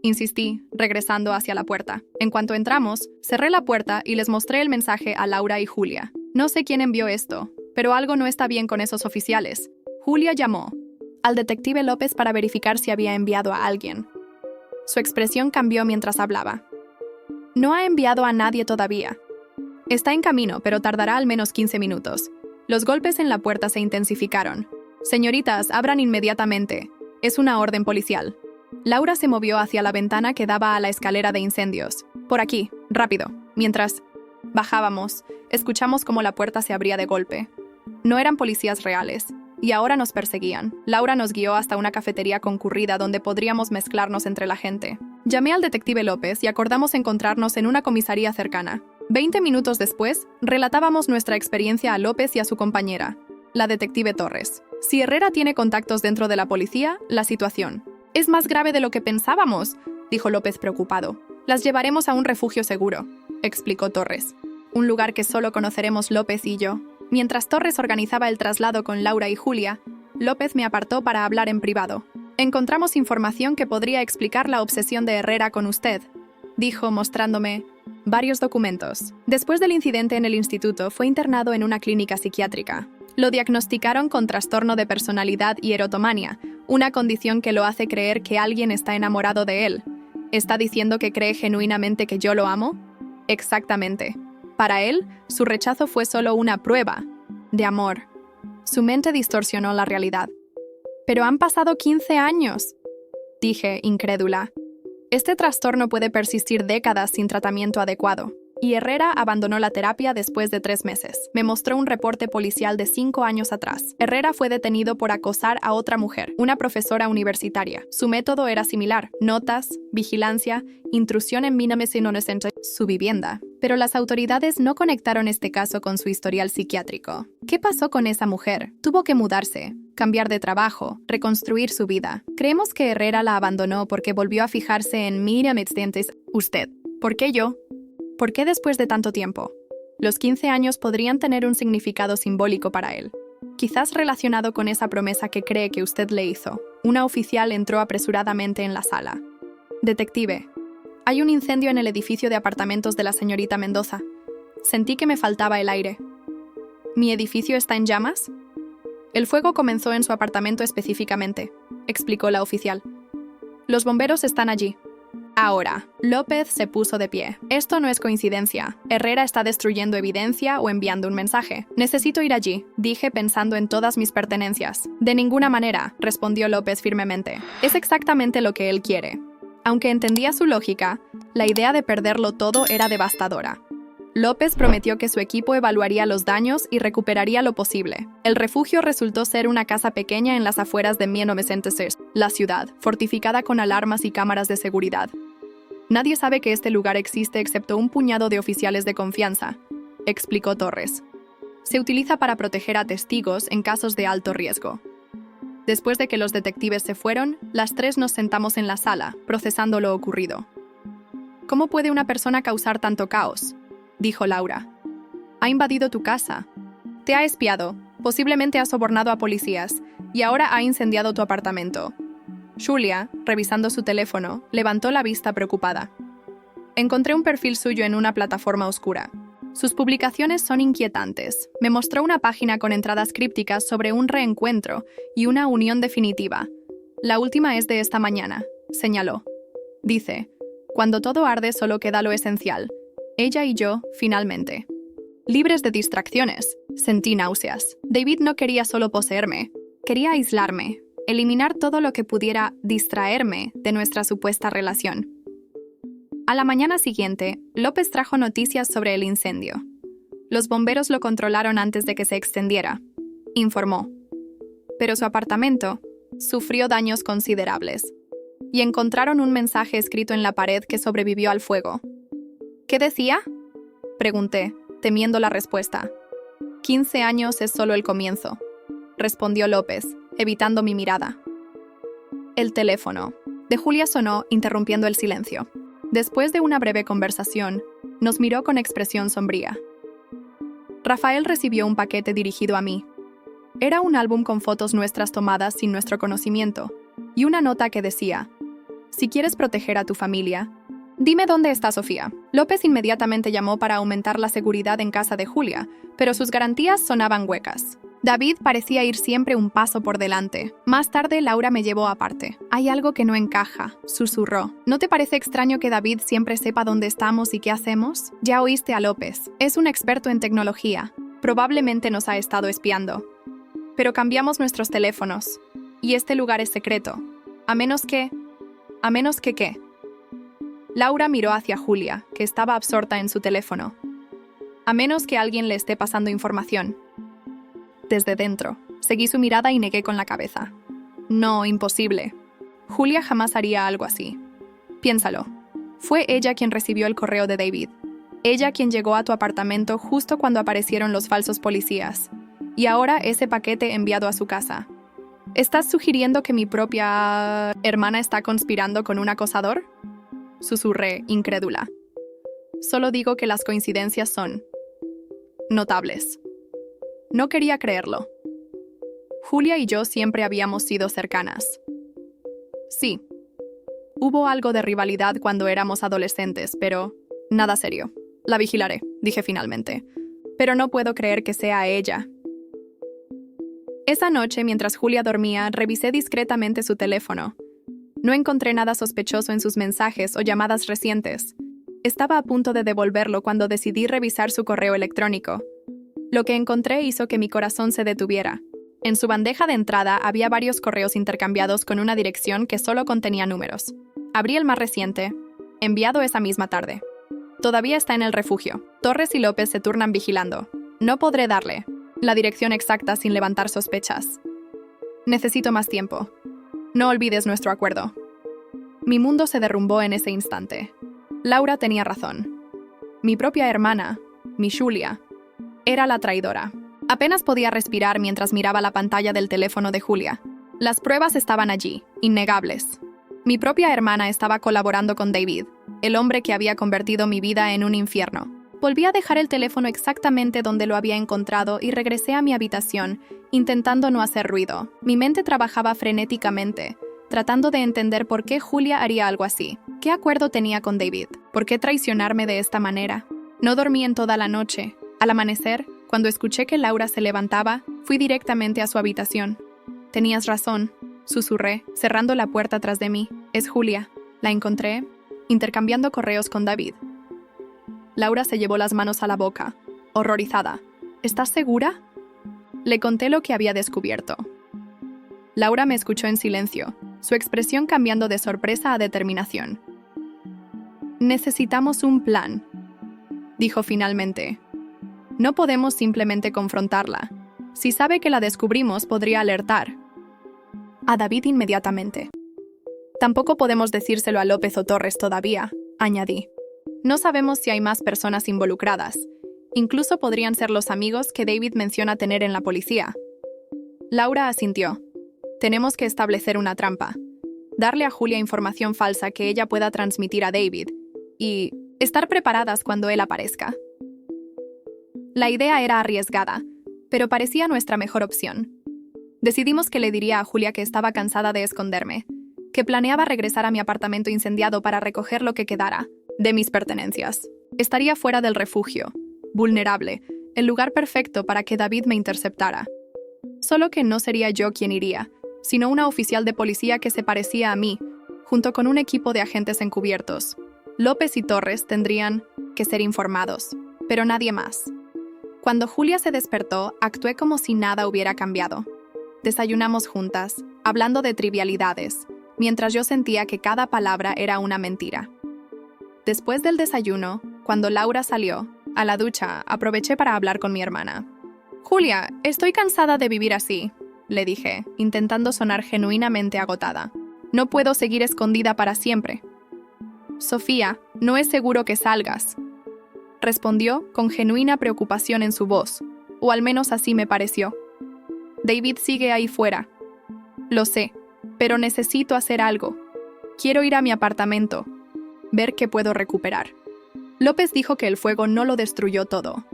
Insistí, regresando hacia la puerta. En cuanto entramos, cerré la puerta y les mostré el mensaje a Laura y Julia. No sé quién envió esto, pero algo no está bien con esos oficiales. Julia llamó al detective López para verificar si había enviado a alguien. Su expresión cambió mientras hablaba. No ha enviado a nadie todavía. Está en camino, pero tardará al menos 15 minutos. Los golpes en la puerta se intensificaron. Señoritas, abran inmediatamente. Es una orden policial. Laura se movió hacia la ventana que daba a la escalera de incendios. Por aquí, rápido. Mientras bajábamos, escuchamos cómo la puerta se abría de golpe. No eran policías reales, y ahora nos perseguían. Laura nos guió hasta una cafetería concurrida donde podríamos mezclarnos entre la gente. Llamé al detective López y acordamos encontrarnos en una comisaría cercana. 20 minutos después, relatábamos nuestra experiencia a López y a su compañera, la detective Torres. Si Herrera tiene contactos dentro de la policía, la situación es más grave de lo que pensábamos, dijo López preocupado. Las llevaremos a un refugio seguro, explicó Torres. Un lugar que solo conoceremos López y yo. Mientras Torres organizaba el traslado con Laura y Julia, López me apartó para hablar en privado. Encontramos información que podría explicar la obsesión de Herrera con usted, dijo mostrándome varios documentos. Después del incidente en el instituto, fue internado en una clínica psiquiátrica. Lo diagnosticaron con trastorno de personalidad y erotomania, una condición que lo hace creer que alguien está enamorado de él. ¿Está diciendo que cree genuinamente que yo lo amo? Exactamente. Para él, su rechazo fue solo una prueba de amor. Su mente distorsionó la realidad. Pero han pasado 15 años, dije, incrédula. Este trastorno puede persistir décadas sin tratamiento adecuado. Y Herrera abandonó la terapia después de 3 meses. Me mostró un reporte policial de 5 años atrás. Herrera fue detenido por acosar a otra mujer, una profesora universitaria. Su método era similar: notas, vigilancia, intrusión en mínimos inocentes, su vivienda. Pero las autoridades no conectaron este caso con su historial psiquiátrico. ¿Qué pasó con esa mujer? Tuvo que mudarse, cambiar de trabajo, reconstruir su vida. Creemos que Herrera la abandonó porque volvió a fijarse en mínimos. Usted. ¿Por qué yo? ¿Por qué después de tanto tiempo? Los 15 años podrían tener un significado simbólico para él. Quizás relacionado con esa promesa que cree que usted le hizo. Una oficial entró apresuradamente en la sala. Detective, hay un incendio en el edificio de apartamentos de la señorita Mendoza. Sentí que me faltaba el aire. ¿Mi edificio está en llamas? El fuego comenzó en su apartamento específicamente, explicó la oficial. Los bomberos están allí. Ahora, López se puso de pie. Esto no es coincidencia. Herrera está destruyendo evidencia o enviando un mensaje. Necesito ir allí, dije pensando en todas mis pertenencias. De ninguna manera, respondió López firmemente. Es exactamente lo que él quiere. Aunque entendía su lógica, la idea de perderlo todo era devastadora. López prometió que su equipo evaluaría los daños y recuperaría lo posible. El refugio resultó ser una casa pequeña en las afueras de 1906, la ciudad, fortificada con alarmas y cámaras de seguridad. Nadie sabe que este lugar existe excepto un puñado de oficiales de confianza, explicó Torres. Se utiliza para proteger a testigos en casos de alto riesgo. Después de que los detectives se fueron, las 3 nos sentamos en la sala, procesando lo ocurrido. ¿Cómo puede una persona causar tanto caos?, dijo Laura. Ha invadido tu casa. Te ha espiado, posiblemente ha sobornado a policías, y ahora ha incendiado tu apartamento. Julia, revisando su teléfono, levantó la vista preocupada. Encontré un perfil suyo en una plataforma oscura. Sus publicaciones son inquietantes. Me mostró una página con entradas crípticas sobre un reencuentro y una unión definitiva. La última es de esta mañana, señaló. Dice, cuando todo arde solo queda lo esencial. Ella y yo, finalmente. Libres de distracciones, sentí náuseas. David no quería solo poseerme, quería aislarme, eliminar todo lo que pudiera distraerme de nuestra supuesta relación. A la mañana siguiente, López trajo noticias sobre el incendio. Los bomberos lo controlaron antes de que se extendiera, informó. Pero su apartamento sufrió daños considerables. Y encontraron un mensaje escrito en la pared que sobrevivió al fuego. ¿Qué decía? Pregunté, temiendo la respuesta. 15 años es solo el comienzo, respondió López, evitando mi mirada. El teléfono de Julia sonó, interrumpiendo el silencio. Después de una breve conversación, nos miró con expresión sombría. Rafael recibió un paquete dirigido a mí. Era un álbum con fotos nuestras tomadas sin nuestro conocimiento, y una nota que decía: si quieres proteger a tu familia, dime dónde está Sofía. López inmediatamente llamó para aumentar la seguridad en casa de Julia, pero sus garantías sonaban huecas. David parecía ir siempre un paso por delante. Más tarde, Laura me llevó aparte. Hay algo que no encaja, susurró. ¿No te parece extraño que David siempre sepa dónde estamos y qué hacemos? Ya oíste a López. Es un experto en tecnología. Probablemente nos ha estado espiando. Pero cambiamos nuestros teléfonos. Y este lugar es secreto. ¿A menos que qué? Laura miró hacia Julia, que estaba absorta en su teléfono. A menos que alguien le esté pasando información. Desde dentro, seguí su mirada y negué con la cabeza. No, imposible. Julia jamás haría algo así. Piénsalo. Fue ella quien recibió el correo de David. Ella quien llegó a tu apartamento justo cuando aparecieron los falsos policías. Y ahora ese paquete enviado a su casa. ¿Estás sugiriendo que mi propia hermana está conspirando con un acosador? Susurré, incrédula. Solo digo que las coincidencias son notables. No quería creerlo. Julia y yo siempre habíamos sido cercanas. Sí. Hubo algo de rivalidad cuando éramos adolescentes, pero nada serio. La vigilaré, dije finalmente. Pero no puedo creer que sea ella. Esa noche, mientras Julia dormía, revisé discretamente su teléfono. No encontré nada sospechoso en sus mensajes o llamadas recientes. Estaba a punto de devolverlo cuando decidí revisar su correo electrónico. Lo que encontré hizo que mi corazón se detuviera. En su bandeja de entrada había varios correos intercambiados con una dirección que solo contenía números. Abrí el más reciente, enviado esa misma tarde. Todavía está en el refugio. Torres y López se turnan vigilando. No podré darle la dirección exacta sin levantar sospechas. Necesito más tiempo. No olvides nuestro acuerdo. Mi mundo se derrumbó en ese instante. Laura tenía razón. Mi propia hermana, mi Julia, era la traidora. Apenas podía respirar mientras miraba la pantalla del teléfono de Julia. Las pruebas estaban allí, innegables. Mi propia hermana estaba colaborando con David, el hombre que había convertido mi vida en un infierno. Volví a dejar el teléfono exactamente donde lo había encontrado y regresé a mi habitación, intentando no hacer ruido. Mi mente trabajaba frenéticamente, tratando de entender por qué Julia haría algo así. ¿Qué acuerdo tenía con David? ¿Por qué traicionarme de esta manera? No dormí en toda la noche. Al amanecer, cuando escuché que Laura se levantaba, fui directamente a su habitación. Tenías razón, susurré, cerrando la puerta tras de mí. Es Julia. La encontré, intercambiando correos con David. Laura se llevó las manos a la boca, horrorizada. ¿Estás segura? Le conté lo que había descubierto. Laura me escuchó en silencio, su expresión cambiando de sorpresa a determinación. Necesitamos un plan, dijo finalmente. No podemos simplemente confrontarla. Si sabe que la descubrimos, podría alertar a David inmediatamente. Tampoco podemos decírselo a López o Torres todavía, añadí. No sabemos si hay más personas involucradas. Incluso podrían ser los amigos que David menciona tener en la policía. Laura asintió. Tenemos que establecer una trampa. Darle a Julia información falsa que ella pueda transmitir a David y estar preparadas cuando él aparezca. La idea era arriesgada, pero parecía nuestra mejor opción. Decidimos que le diría a Julia que estaba cansada de esconderme, que planeaba regresar a mi apartamento incendiado para recoger lo que quedara de mis pertenencias. Estaría fuera del refugio, vulnerable, el lugar perfecto para que David me interceptara. Solo que no sería yo quien iría, sino una oficial de policía que se parecía a mí, junto con un equipo de agentes encubiertos. López y Torres tendrían que ser informados, pero nadie más. Cuando Julia se despertó, actué como si nada hubiera cambiado. Desayunamos juntas, hablando de trivialidades, mientras yo sentía que cada palabra era una mentira. Después del desayuno, cuando Laura salió a la ducha, aproveché para hablar con mi hermana. «Julia, estoy cansada de vivir así», le dije, intentando sonar genuinamente agotada. No puedo seguir escondida para siempre. Sofía, no es seguro que salgas, respondió con genuina preocupación en su voz, o al menos así me pareció. David sigue ahí fuera. Lo sé, pero necesito hacer algo. Quiero ir a mi apartamento, ver qué puedo recuperar. López dijo que el fuego no lo destruyó todo.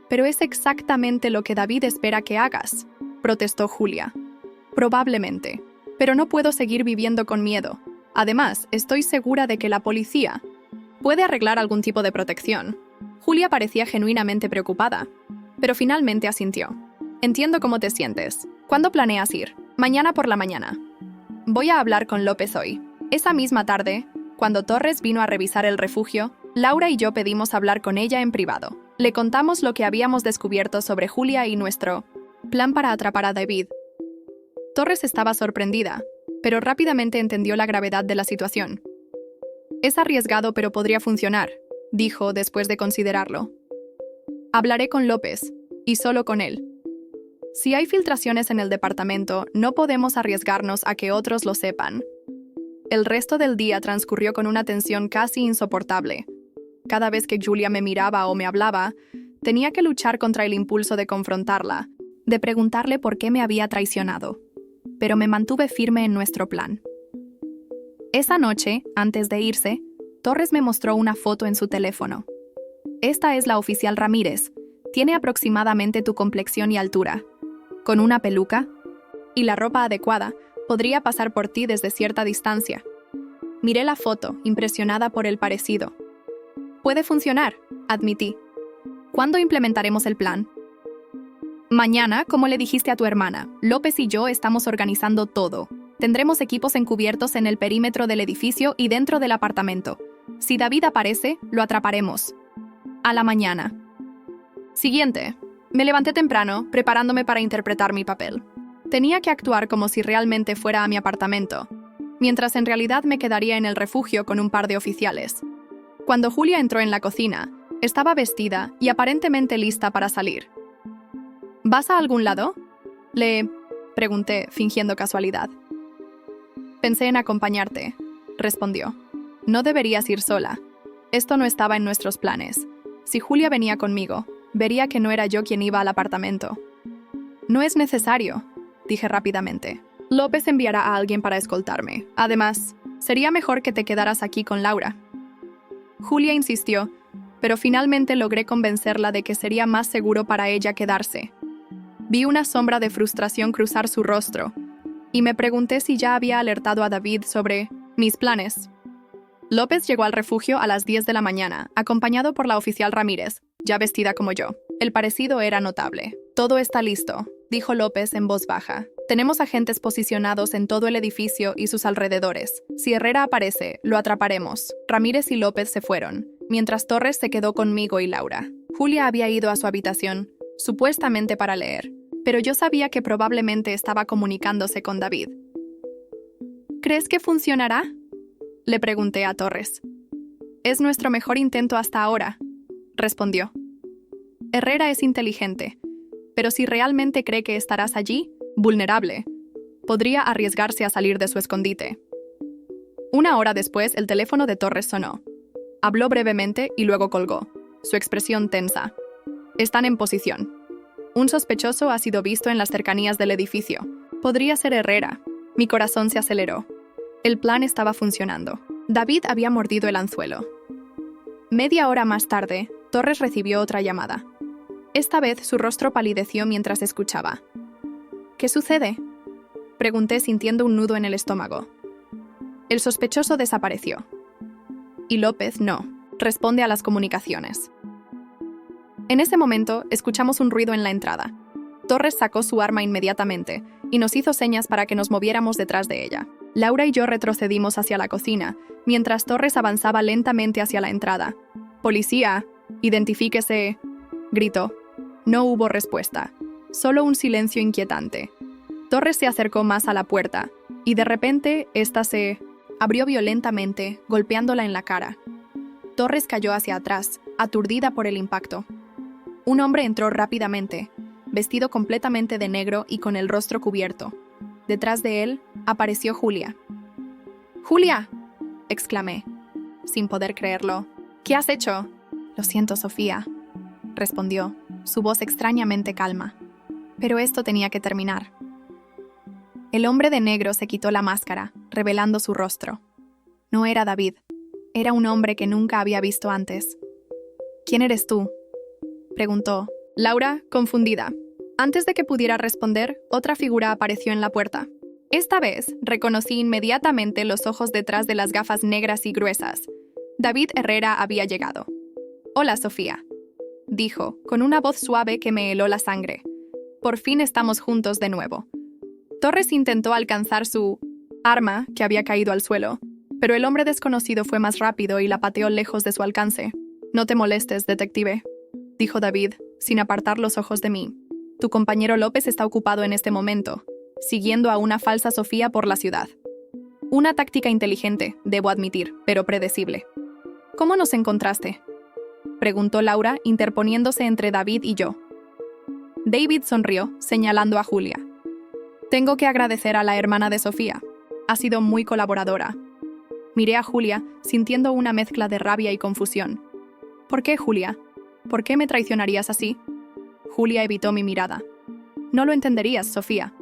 Pero es exactamente lo que David espera que hagas, protestó Julia. Probablemente, pero no puedo seguir viviendo con miedo. Además, estoy segura de que la policía puede arreglar algún tipo de protección. Julia parecía genuinamente preocupada, pero finalmente asintió. Entiendo cómo te sientes. ¿Cuándo planeas ir? Mañana por la mañana. Voy a hablar con López hoy. Esa misma tarde, cuando Torres vino a revisar el refugio, Laura y yo pedimos hablar con ella en privado. Le contamos lo que habíamos descubierto sobre Julia y nuestro plan para atrapar a David. Torres estaba sorprendida, pero rápidamente entendió la gravedad de la situación. Es arriesgado, pero podría funcionar, dijo después de considerarlo. Hablaré con López, y solo con él. Si hay filtraciones en el departamento, no podemos arriesgarnos a que otros lo sepan. El resto del día transcurrió con una tensión casi insoportable. Cada vez que Julia me miraba o me hablaba, tenía que luchar contra el impulso de confrontarla, de preguntarle por qué me había traicionado. Pero me mantuve firme en nuestro plan. Esa noche, antes de irse, Torres me mostró una foto en su teléfono. Esta es la oficial Ramírez. Tiene aproximadamente tu complexión y altura. Con una peluca y la ropa adecuada, podría pasar por ti desde cierta distancia. Miré la foto, impresionada por el parecido. Puede funcionar, admití. ¿Cuándo implementaremos el plan? Mañana, como le dijiste a tu hermana, López y yo estamos organizando todo. Tendremos equipos encubiertos en el perímetro del edificio y dentro del apartamento. Si David aparece, lo atraparemos. A la mañana. Siguiente. Me levanté temprano, preparándome para interpretar mi papel. Tenía que actuar como si realmente fuera a mi apartamento, mientras en realidad me quedaría en el refugio con un par de oficiales. Cuando Julia entró en la cocina, estaba vestida y aparentemente lista para salir. ¿Vas a algún lado? Le pregunté, fingiendo casualidad. Pensé en acompañarte, respondió. No deberías ir sola. Esto no estaba en nuestros planes. Si Julia venía conmigo, vería que no era yo quien iba al apartamento. No es necesario, dije rápidamente. López enviará a alguien para escoltarme. Además, sería mejor que te quedaras aquí con Laura. Julia insistió, pero finalmente logré convencerla de que sería más seguro para ella quedarse. Vi una sombra de frustración cruzar su rostro, y me pregunté si ya había alertado a David sobre mis planes. López llegó al refugio a las 10 de la mañana, acompañado por la oficial Ramírez, ya vestida como yo. El parecido era notable. Todo está listo, dijo López en voz baja. Tenemos agentes posicionados en todo el edificio y sus alrededores. Si Herrera aparece, lo atraparemos. Ramírez y López se fueron, mientras Torres se quedó conmigo y Laura. Julia había ido a su habitación, supuestamente para leer, pero yo sabía que probablemente estaba comunicándose con David. ¿Crees que funcionará?, le pregunté a Torres. Es nuestro mejor intento hasta ahora, respondió. Herrera es inteligente, pero si realmente cree que estarás allí, vulnerable, podría arriesgarse a salir de su escondite. Una hora después, el teléfono de Torres sonó. Habló brevemente y luego colgó, su expresión tensa. Están en posición. Un sospechoso ha sido visto en las cercanías del edificio. Podría ser Herrera. Mi corazón se aceleró. El plan estaba funcionando. David había mordido el anzuelo. Media hora más tarde, Torres recibió otra llamada. Esta vez su rostro palideció mientras escuchaba. ¿Qué sucede?, pregunté sintiendo un nudo en el estómago. El sospechoso desapareció. Y López no, responde a las comunicaciones. En ese momento, escuchamos un ruido en la entrada. Torres sacó su arma inmediatamente y nos hizo señas para que nos moviéramos detrás de ella. Laura y yo retrocedimos hacia la cocina, mientras Torres avanzaba lentamente hacia la entrada. «¡Policía! ¡Identifíquese!», gritó. No hubo respuesta, solo un silencio inquietante. Torres se acercó más a la puerta, y de repente, ésta se abrió violentamente, golpeándola en la cara. Torres cayó hacia atrás, aturdida por el impacto. Un hombre entró rápidamente, vestido completamente de negro y con el rostro cubierto. Detrás de él apareció Julia. ¡Julia!, exclamé, sin poder creerlo. ¿Qué has hecho? Lo siento, Sofía, respondió, su voz extrañamente calma. Pero esto tenía que terminar. El hombre de negro se quitó la máscara, revelando su rostro. No era David. Era un hombre que nunca había visto antes. ¿Quién eres tú?, preguntó. Laura, confundida. Antes de que pudiera responder, otra figura apareció en la puerta. Esta vez, reconocí inmediatamente los ojos detrás de las gafas negras y gruesas. David Herrera había llegado. «Hola, Sofía», dijo, con una voz suave que me heló la sangre. «Por fin estamos juntos de nuevo». Torres intentó alcanzar su arma, que había caído al suelo, pero el hombre desconocido fue más rápido y la pateó lejos de su alcance. «No te molestes, detective», dijo David, sin apartar los ojos de mí. «Tu compañero López está ocupado en este momento, siguiendo a una falsa Sofía por la ciudad. Una táctica inteligente, debo admitir, pero predecible». «¿Cómo nos encontraste?», preguntó Laura, interponiéndose entre David y yo. David sonrió, señalando a Julia. «Tengo que agradecer a la hermana de Sofía. Ha sido muy colaboradora». Miré a Julia, sintiendo una mezcla de rabia y confusión. «¿Por qué, Julia? ¿Por qué me traicionarías así?». Julia evitó mi mirada. «No lo entenderías, Sofía.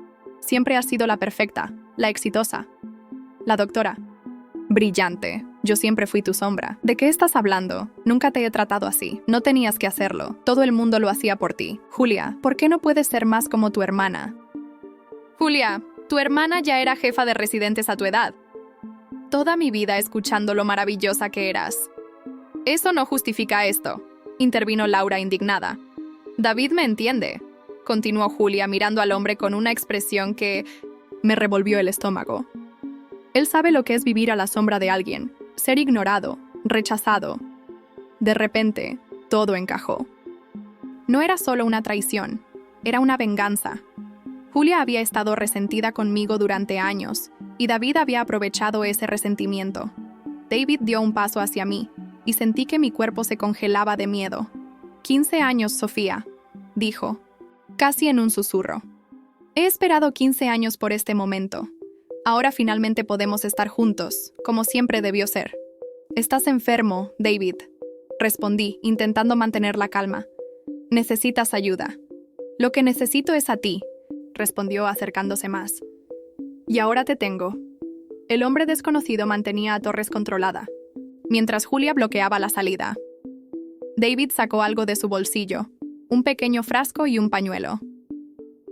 Siempre has sido la perfecta, la exitosa. La doctora. Brillante. Yo siempre fui tu sombra. ¿De qué estás hablando? Nunca te he tratado así. No tenías que hacerlo. Todo el mundo lo hacía por ti. Julia, ¿por qué no puedes ser más como tu hermana?». «Julia, tu hermana ya era jefa de residentes a tu edad. Toda mi vida escuchando lo maravillosa que eras». «Eso no justifica esto», intervino Laura indignada. «David me entiende», continuó Julia mirando al hombre con una expresión que me revolvió el estómago. «Él sabe lo que es vivir a la sombra de alguien, ser ignorado, rechazado». De repente, todo encajó. No era solo una traición, era una venganza. Julia había estado resentida conmigo durante años, y David había aprovechado ese resentimiento. David dio un paso hacia mí, y sentí que mi cuerpo se congelaba de miedo. 15 años, Sofía», dijo, casi en un susurro. «He esperado 15 años por este momento. Ahora finalmente podemos estar juntos, como siempre debió ser». «Estás enfermo, David», respondí, intentando mantener la calma. «Necesitas ayuda». «Lo que necesito es a ti», respondió acercándose más. «Y ahora te tengo». El hombre desconocido mantenía a Torres controlada, mientras Julia bloqueaba la salida. David sacó algo de su bolsillo, un pequeño frasco y un pañuelo.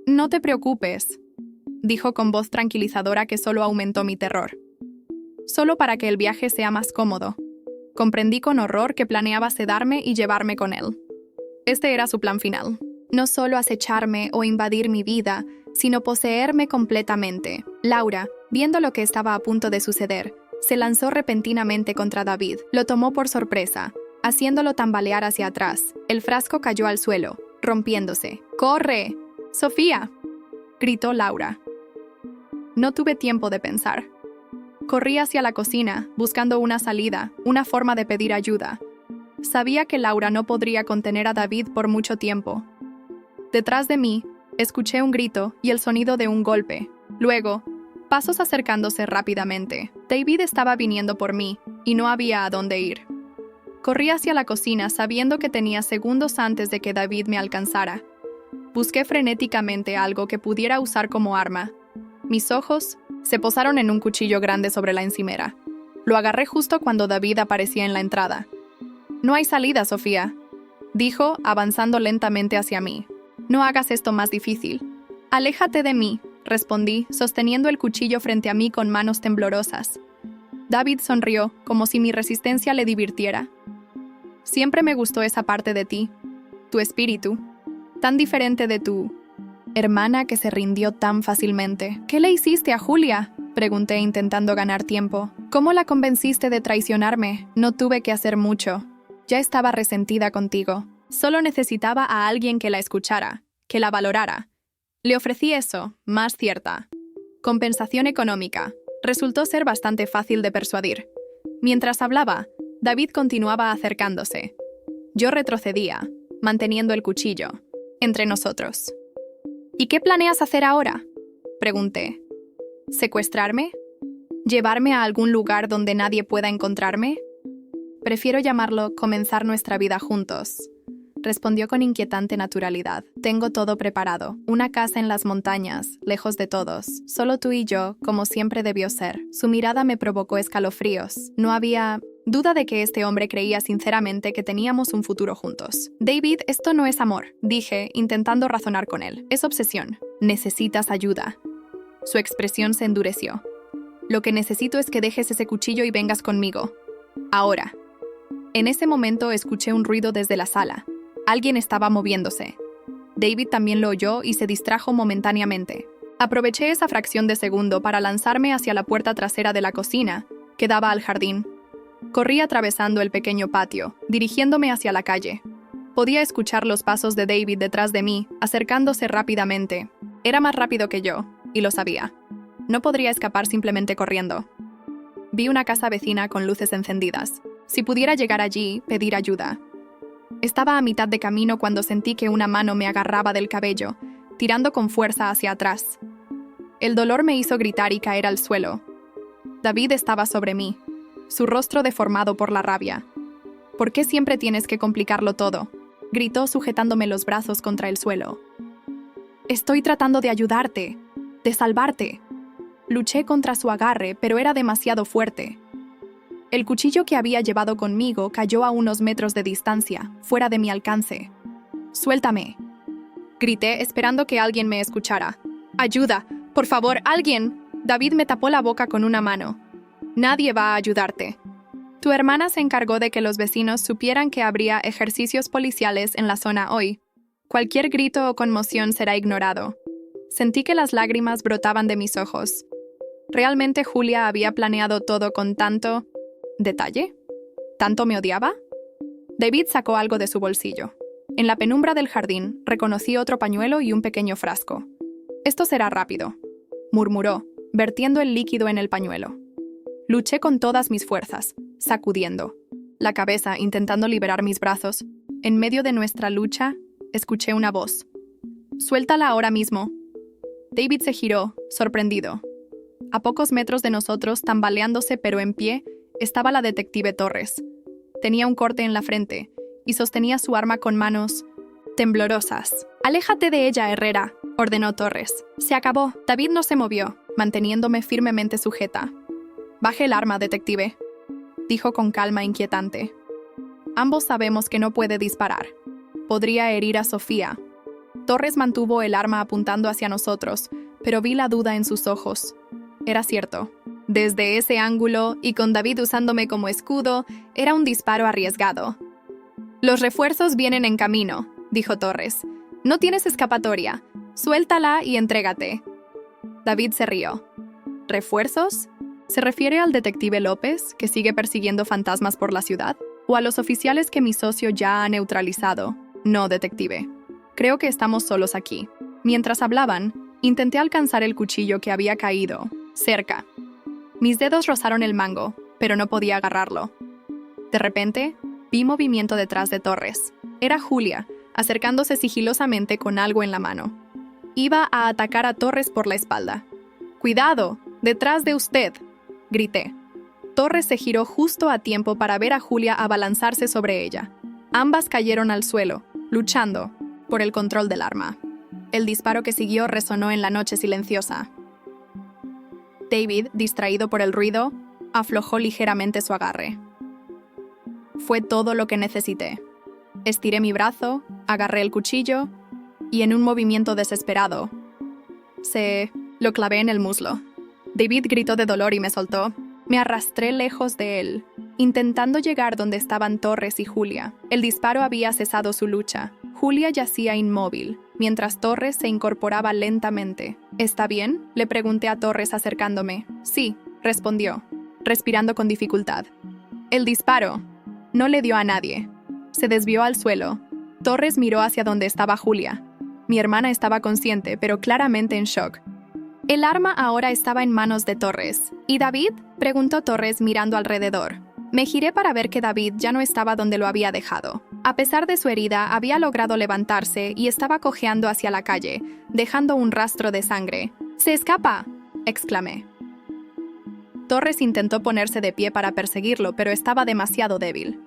«No te preocupes», dijo con voz tranquilizadora que solo aumentó mi terror. «Solo para que el viaje sea más cómodo». Comprendí con horror que planeaba sedarme y llevarme con él. Este era su plan final. No solo acecharme o invadir mi vida, sino poseerme completamente. Laura, viendo lo que estaba a punto de suceder, se lanzó repentinamente contra David. Lo tomó por sorpresa, haciéndolo tambalear hacia atrás. El frasco cayó al suelo, rompiéndose. «¡Corre! ¡Sofía!», gritó Laura. No tuve tiempo de pensar. Corrí hacia la cocina, buscando una salida, una forma de pedir ayuda. Sabía que Laura no podría contener a David por mucho tiempo. Detrás de mí, escuché un grito y el sonido de un golpe. Luego, pasos acercándose rápidamente. David estaba viniendo por mí, y no había a dónde ir. Corrí hacia la cocina sabiendo que tenía segundos antes de que David me alcanzara. Busqué frenéticamente algo que pudiera usar como arma. Mis ojos se posaron en un cuchillo grande sobre la encimera. Lo agarré justo cuando David aparecía en la entrada. «No hay salida, Sofía», dijo, avanzando lentamente hacia mí. «No hagas esto más difícil». «Aléjate de mí», respondí, sosteniendo el cuchillo frente a mí con manos temblorosas. David sonrió, como si mi resistencia le divirtiera. «Siempre me gustó esa parte de ti, tu espíritu, tan diferente de tu hermana que se rindió tan fácilmente». «¿Qué le hiciste a Julia?», pregunté intentando ganar tiempo. «¿Cómo la convenciste de traicionarme? No tuve que hacer mucho. Ya estaba resentida contigo. Solo necesitaba a alguien que la escuchara, que la valorara. Le ofrecí eso, más cierta. Compensación económica. Resultó ser bastante fácil de persuadir». Mientras hablaba, David continuaba acercándose. Yo retrocedía, manteniendo el cuchillo entre nosotros. ¿Y qué planeas hacer ahora?, pregunté. ¿Secuestrarme? ¿Llevarme a algún lugar donde nadie pueda encontrarme? Prefiero llamarlo comenzar nuestra vida juntos, respondió con inquietante naturalidad. Tengo todo preparado. Una casa en las montañas, lejos de todos. Solo tú y yo, como siempre debió ser. Su mirada me provocó escalofríos. No había duda de que este hombre creía sinceramente que teníamos un futuro juntos. David, esto no es amor, dije, intentando razonar con él. Es obsesión. Necesitas ayuda. Su expresión se endureció. Lo que necesito es que dejes ese cuchillo y vengas conmigo. Ahora. En ese momento escuché un ruido desde la sala. Alguien estaba moviéndose. David también lo oyó y se distrajo momentáneamente. Aproveché esa fracción de segundo para lanzarme hacia la puerta trasera de la cocina, que daba al jardín. Corrí atravesando el pequeño patio, dirigiéndome hacia la calle. Podía escuchar los pasos de David detrás de mí, acercándose rápidamente. Era más rápido que yo, y lo sabía. No podría escapar simplemente corriendo. Vi una casa vecina con luces encendidas. Si pudiera llegar allí, pedir ayuda. Estaba a mitad de camino cuando sentí que una mano me agarraba del cabello, tirando con fuerza hacia atrás. El dolor me hizo gritar y caer al suelo. David estaba sobre mí, su rostro deformado por la rabia. ¿Por qué siempre tienes que complicarlo todo?, gritó sujetándome los brazos contra el suelo. Estoy tratando de ayudarte, de salvarte. Luché contra su agarre, pero era demasiado fuerte. El cuchillo que había llevado conmigo cayó a unos metros de distancia, fuera de mi alcance. «Suéltame», grité, esperando que alguien me escuchara. «Ayuda, por favor, alguien». David me tapó la boca con una mano. «Nadie va a ayudarte. Tu hermana se encargó de que los vecinos supieran que habría ejercicios policiales en la zona hoy. Cualquier grito o conmoción será ignorado». Sentí que las lágrimas brotaban de mis ojos. ¿Realmente Julia había planeado todo con tanto detalle? ¿Tanto me odiaba? David sacó algo de su bolsillo. En la penumbra del jardín reconocí otro pañuelo y un pequeño frasco. «Esto será rápido», murmuró, vertiendo el líquido en el pañuelo. Luché con todas mis fuerzas, sacudiendo la cabeza intentando liberar mis brazos. En medio de nuestra lucha, escuché una voz. «Suéltala ahora mismo». David se giró, sorprendido. A pocos metros de nosotros, tambaleándose pero en pie, estaba la detective Torres. Tenía un corte en la frente y sostenía su arma con manos temblorosas. «Aléjate de ella, Herrera», ordenó Torres. «Se acabó». David no se movió, manteniéndome firmemente sujeta. «Baje el arma, detective», dijo con calma inquietante. «Ambos sabemos que no puede disparar. Podría herir a Sofía». Torres mantuvo el arma apuntando hacia nosotros, pero vi la duda en sus ojos. Era cierto. Desde ese ángulo, y con David usándome como escudo, era un disparo arriesgado. «Los refuerzos vienen en camino», dijo Torres. «No tienes escapatoria. Suéltala y entrégate». David se rió. ¿Refuerzos? ¿Se refiere al detective López, que sigue persiguiendo fantasmas por la ciudad? ¿O a los oficiales que mi socio ya ha neutralizado? No, detective. Creo que estamos solos aquí. Mientras hablaban, intenté alcanzar el cuchillo que había caído, cerca. Mis dedos rozaron el mango, pero no podía agarrarlo. De repente, vi movimiento detrás de Torres. Era Julia, acercándose sigilosamente con algo en la mano. Iba a atacar a Torres por la espalda. «¡Cuidado! ¡Detrás de usted!», grité. Torres se giró justo a tiempo para ver a Julia abalanzarse sobre ella. Ambas cayeron al suelo, luchando por el control del arma. El disparo que siguió resonó en la noche silenciosa. David, distraído por el ruido, aflojó ligeramente su agarre. Fue todo lo que necesité. Estiré mi brazo, agarré el cuchillo y en un movimiento desesperado, lo clavé en el muslo. David gritó de dolor y me soltó. Me arrastré lejos de él, intentando llegar donde estaban Torres y Julia. El disparo había cesado su lucha. Julia yacía inmóvil, mientras Torres se incorporaba lentamente. «¿Está bien?», le pregunté a Torres acercándome. «Sí», respondió, respirando con dificultad. El disparo no le dio a nadie. Se desvió al suelo. Torres miró hacia donde estaba Julia. Mi hermana estaba consciente, pero claramente en shock. El arma ahora estaba en manos de Torres. ¿Y David?, preguntó Torres mirando alrededor. Me giré para ver que David ya no estaba donde lo había dejado. A pesar de su herida, había logrado levantarse y estaba cojeando hacia la calle, dejando un rastro de sangre. ¡Se escapa!, exclamé. Torres intentó ponerse de pie para perseguirlo, pero estaba demasiado débil.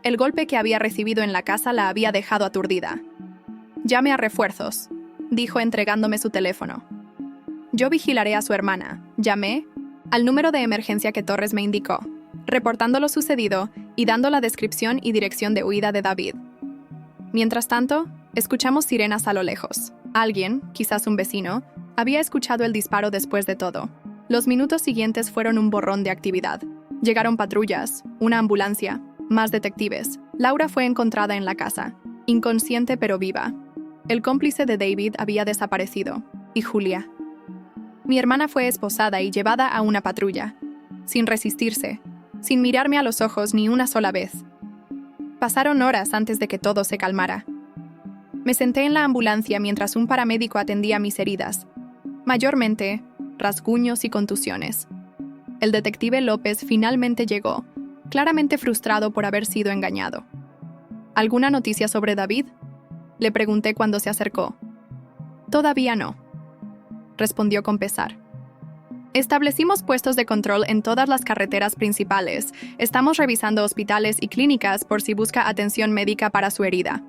El golpe que había recibido en la casa la había dejado aturdida. «Llame a refuerzos», dijo entregándome su teléfono. Yo vigilaré a su hermana. Llamé al número de emergencia que Torres me indicó, reportando lo sucedido y dando la descripción y dirección de huida de David. Mientras tanto, escuchamos sirenas a lo lejos. Alguien, quizás un vecino, había escuchado el disparo después de todo. Los minutos siguientes fueron un borrón de actividad. Llegaron patrullas, una ambulancia, más detectives. Laura fue encontrada en la casa, inconsciente pero viva. El cómplice de David había desaparecido, y Julia. Mi hermana fue esposada y llevada a una patrulla, sin resistirse, sin mirarme a los ojos ni una sola vez. Pasaron horas antes de que todo se calmara. Me senté en la ambulancia mientras un paramédico atendía mis heridas, mayormente rasguños y contusiones. El detective López finalmente llegó, claramente frustrado por haber sido engañado. ¿Alguna noticia sobre David?, le pregunté cuando se acercó. «Todavía no», respondió con pesar. «Establecimos puestos de control en todas las carreteras principales. Estamos revisando hospitales y clínicas por si busca atención médica para su herida.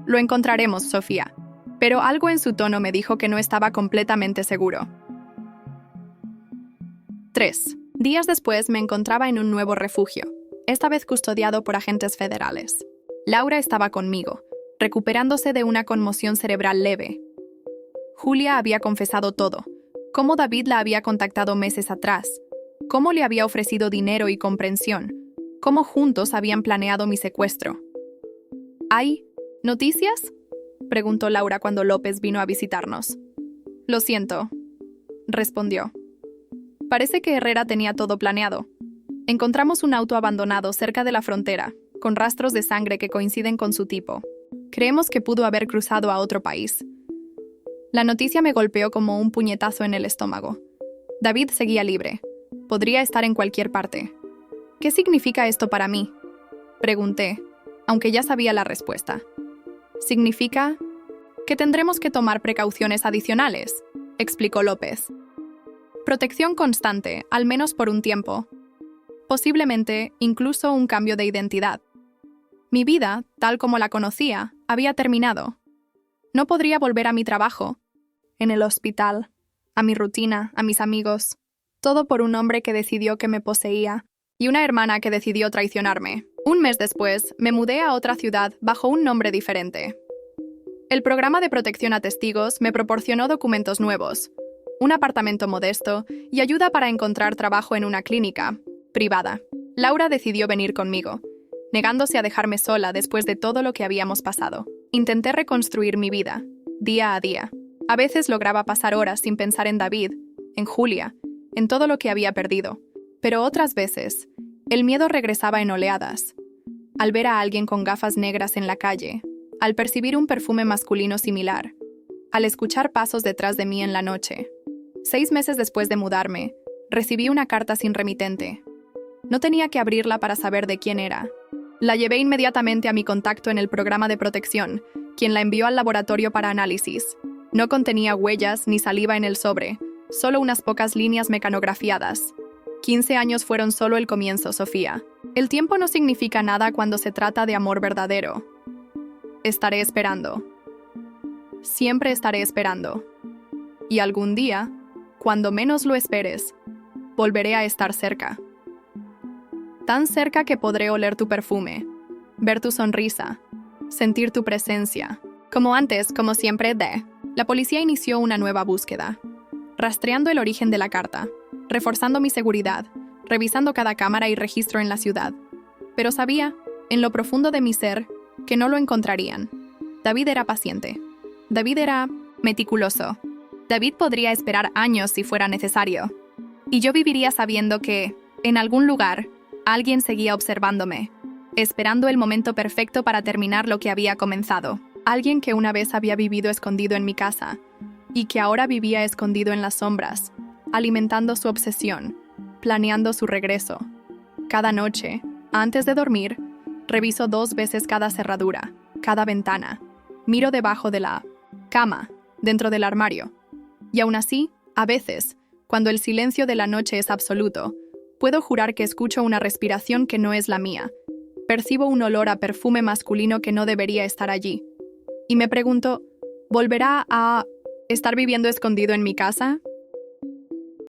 Lo encontraremos, Sofía». Pero algo en su tono me dijo que no estaba completamente seguro. 3. Días después me encontraba en un nuevo refugio, esta vez custodiado por agentes federales. Laura estaba conmigo, recuperándose de una conmoción cerebral leve. Julia había confesado todo, cómo David la había contactado meses atrás, cómo le había ofrecido dinero y comprensión, cómo juntos habían planeado mi secuestro. ¿Hay noticias?, preguntó Laura cuando López vino a visitarnos. «Lo siento», respondió. «Parece que Herrera tenía todo planeado. Encontramos un auto abandonado cerca de la frontera, con rastros de sangre que coinciden con su tipo. Creemos que pudo haber cruzado a otro país». La noticia me golpeó como un puñetazo en el estómago. David seguía libre. Podría estar en cualquier parte. «¿Qué significa esto para mí?», pregunté, aunque ya sabía la respuesta. «Significa que tendremos que tomar precauciones adicionales», explicó López. «Protección constante, al menos por un tiempo. Posiblemente incluso un cambio de identidad. Mi vida, tal como la conocía, había terminado. No podría volver a mi trabajo, en el hospital, a mi rutina, a mis amigos. Todo por un hombre que decidió que me poseía y una hermana que decidió traicionarme. Un mes después, me mudé a otra ciudad bajo un nombre diferente. El programa de protección a testigos me proporcionó documentos nuevos, un apartamento modesto y ayuda para encontrar trabajo en una clínica privada. Laura decidió venir conmigo, negándose a dejarme sola después de todo lo que habíamos pasado. Intenté reconstruir mi vida, día a día. A veces lograba pasar horas sin pensar en David, en Julia, en todo lo que había perdido. Pero otras veces, el miedo regresaba en oleadas. Al ver a alguien con gafas negras en la calle, al percibir un perfume masculino similar, al escuchar pasos detrás de mí en la noche. 6 meses después de mudarme, recibí una carta sin remitente. No tenía que abrirla para saber de quién era. La llevé inmediatamente a mi contacto en el programa de protección, quien la envió al laboratorio para análisis. No contenía huellas ni saliva en el sobre, solo unas pocas líneas mecanografiadas. 15 años fueron solo el comienzo, Sofía. El tiempo no significa nada cuando se trata de amor verdadero. Estaré esperando. Siempre estaré esperando. Y algún día, cuando menos lo esperes, volveré a estar cerca. Tan cerca que podré oler tu perfume, ver tu sonrisa, sentir tu presencia. Como antes, como siempre, La policía inició una nueva búsqueda, rastreando el origen de la carta, reforzando mi seguridad, revisando cada cámara y registro en la ciudad. Pero sabía, en lo profundo de mi ser, que no lo encontrarían. David era paciente. David era meticuloso. David podría esperar años si fuera necesario. Y yo viviría sabiendo que, en algún lugar, alguien seguía observándome, esperando el momento perfecto para terminar lo que había comenzado. Alguien que una vez había vivido escondido en mi casa y que ahora vivía escondido en las sombras, alimentando su obsesión, planeando su regreso. Cada noche, antes de dormir, Reviso 2 veces cada cerradura, cada ventana. Miro debajo de la cama, dentro del armario. Y aún así, a veces, cuando el silencio de la noche es absoluto, puedo jurar que escucho una respiración que no es la mía. Percibo un olor a perfume masculino que no debería estar allí. Y me pregunto, ¿volverá a estar viviendo escondido en mi casa?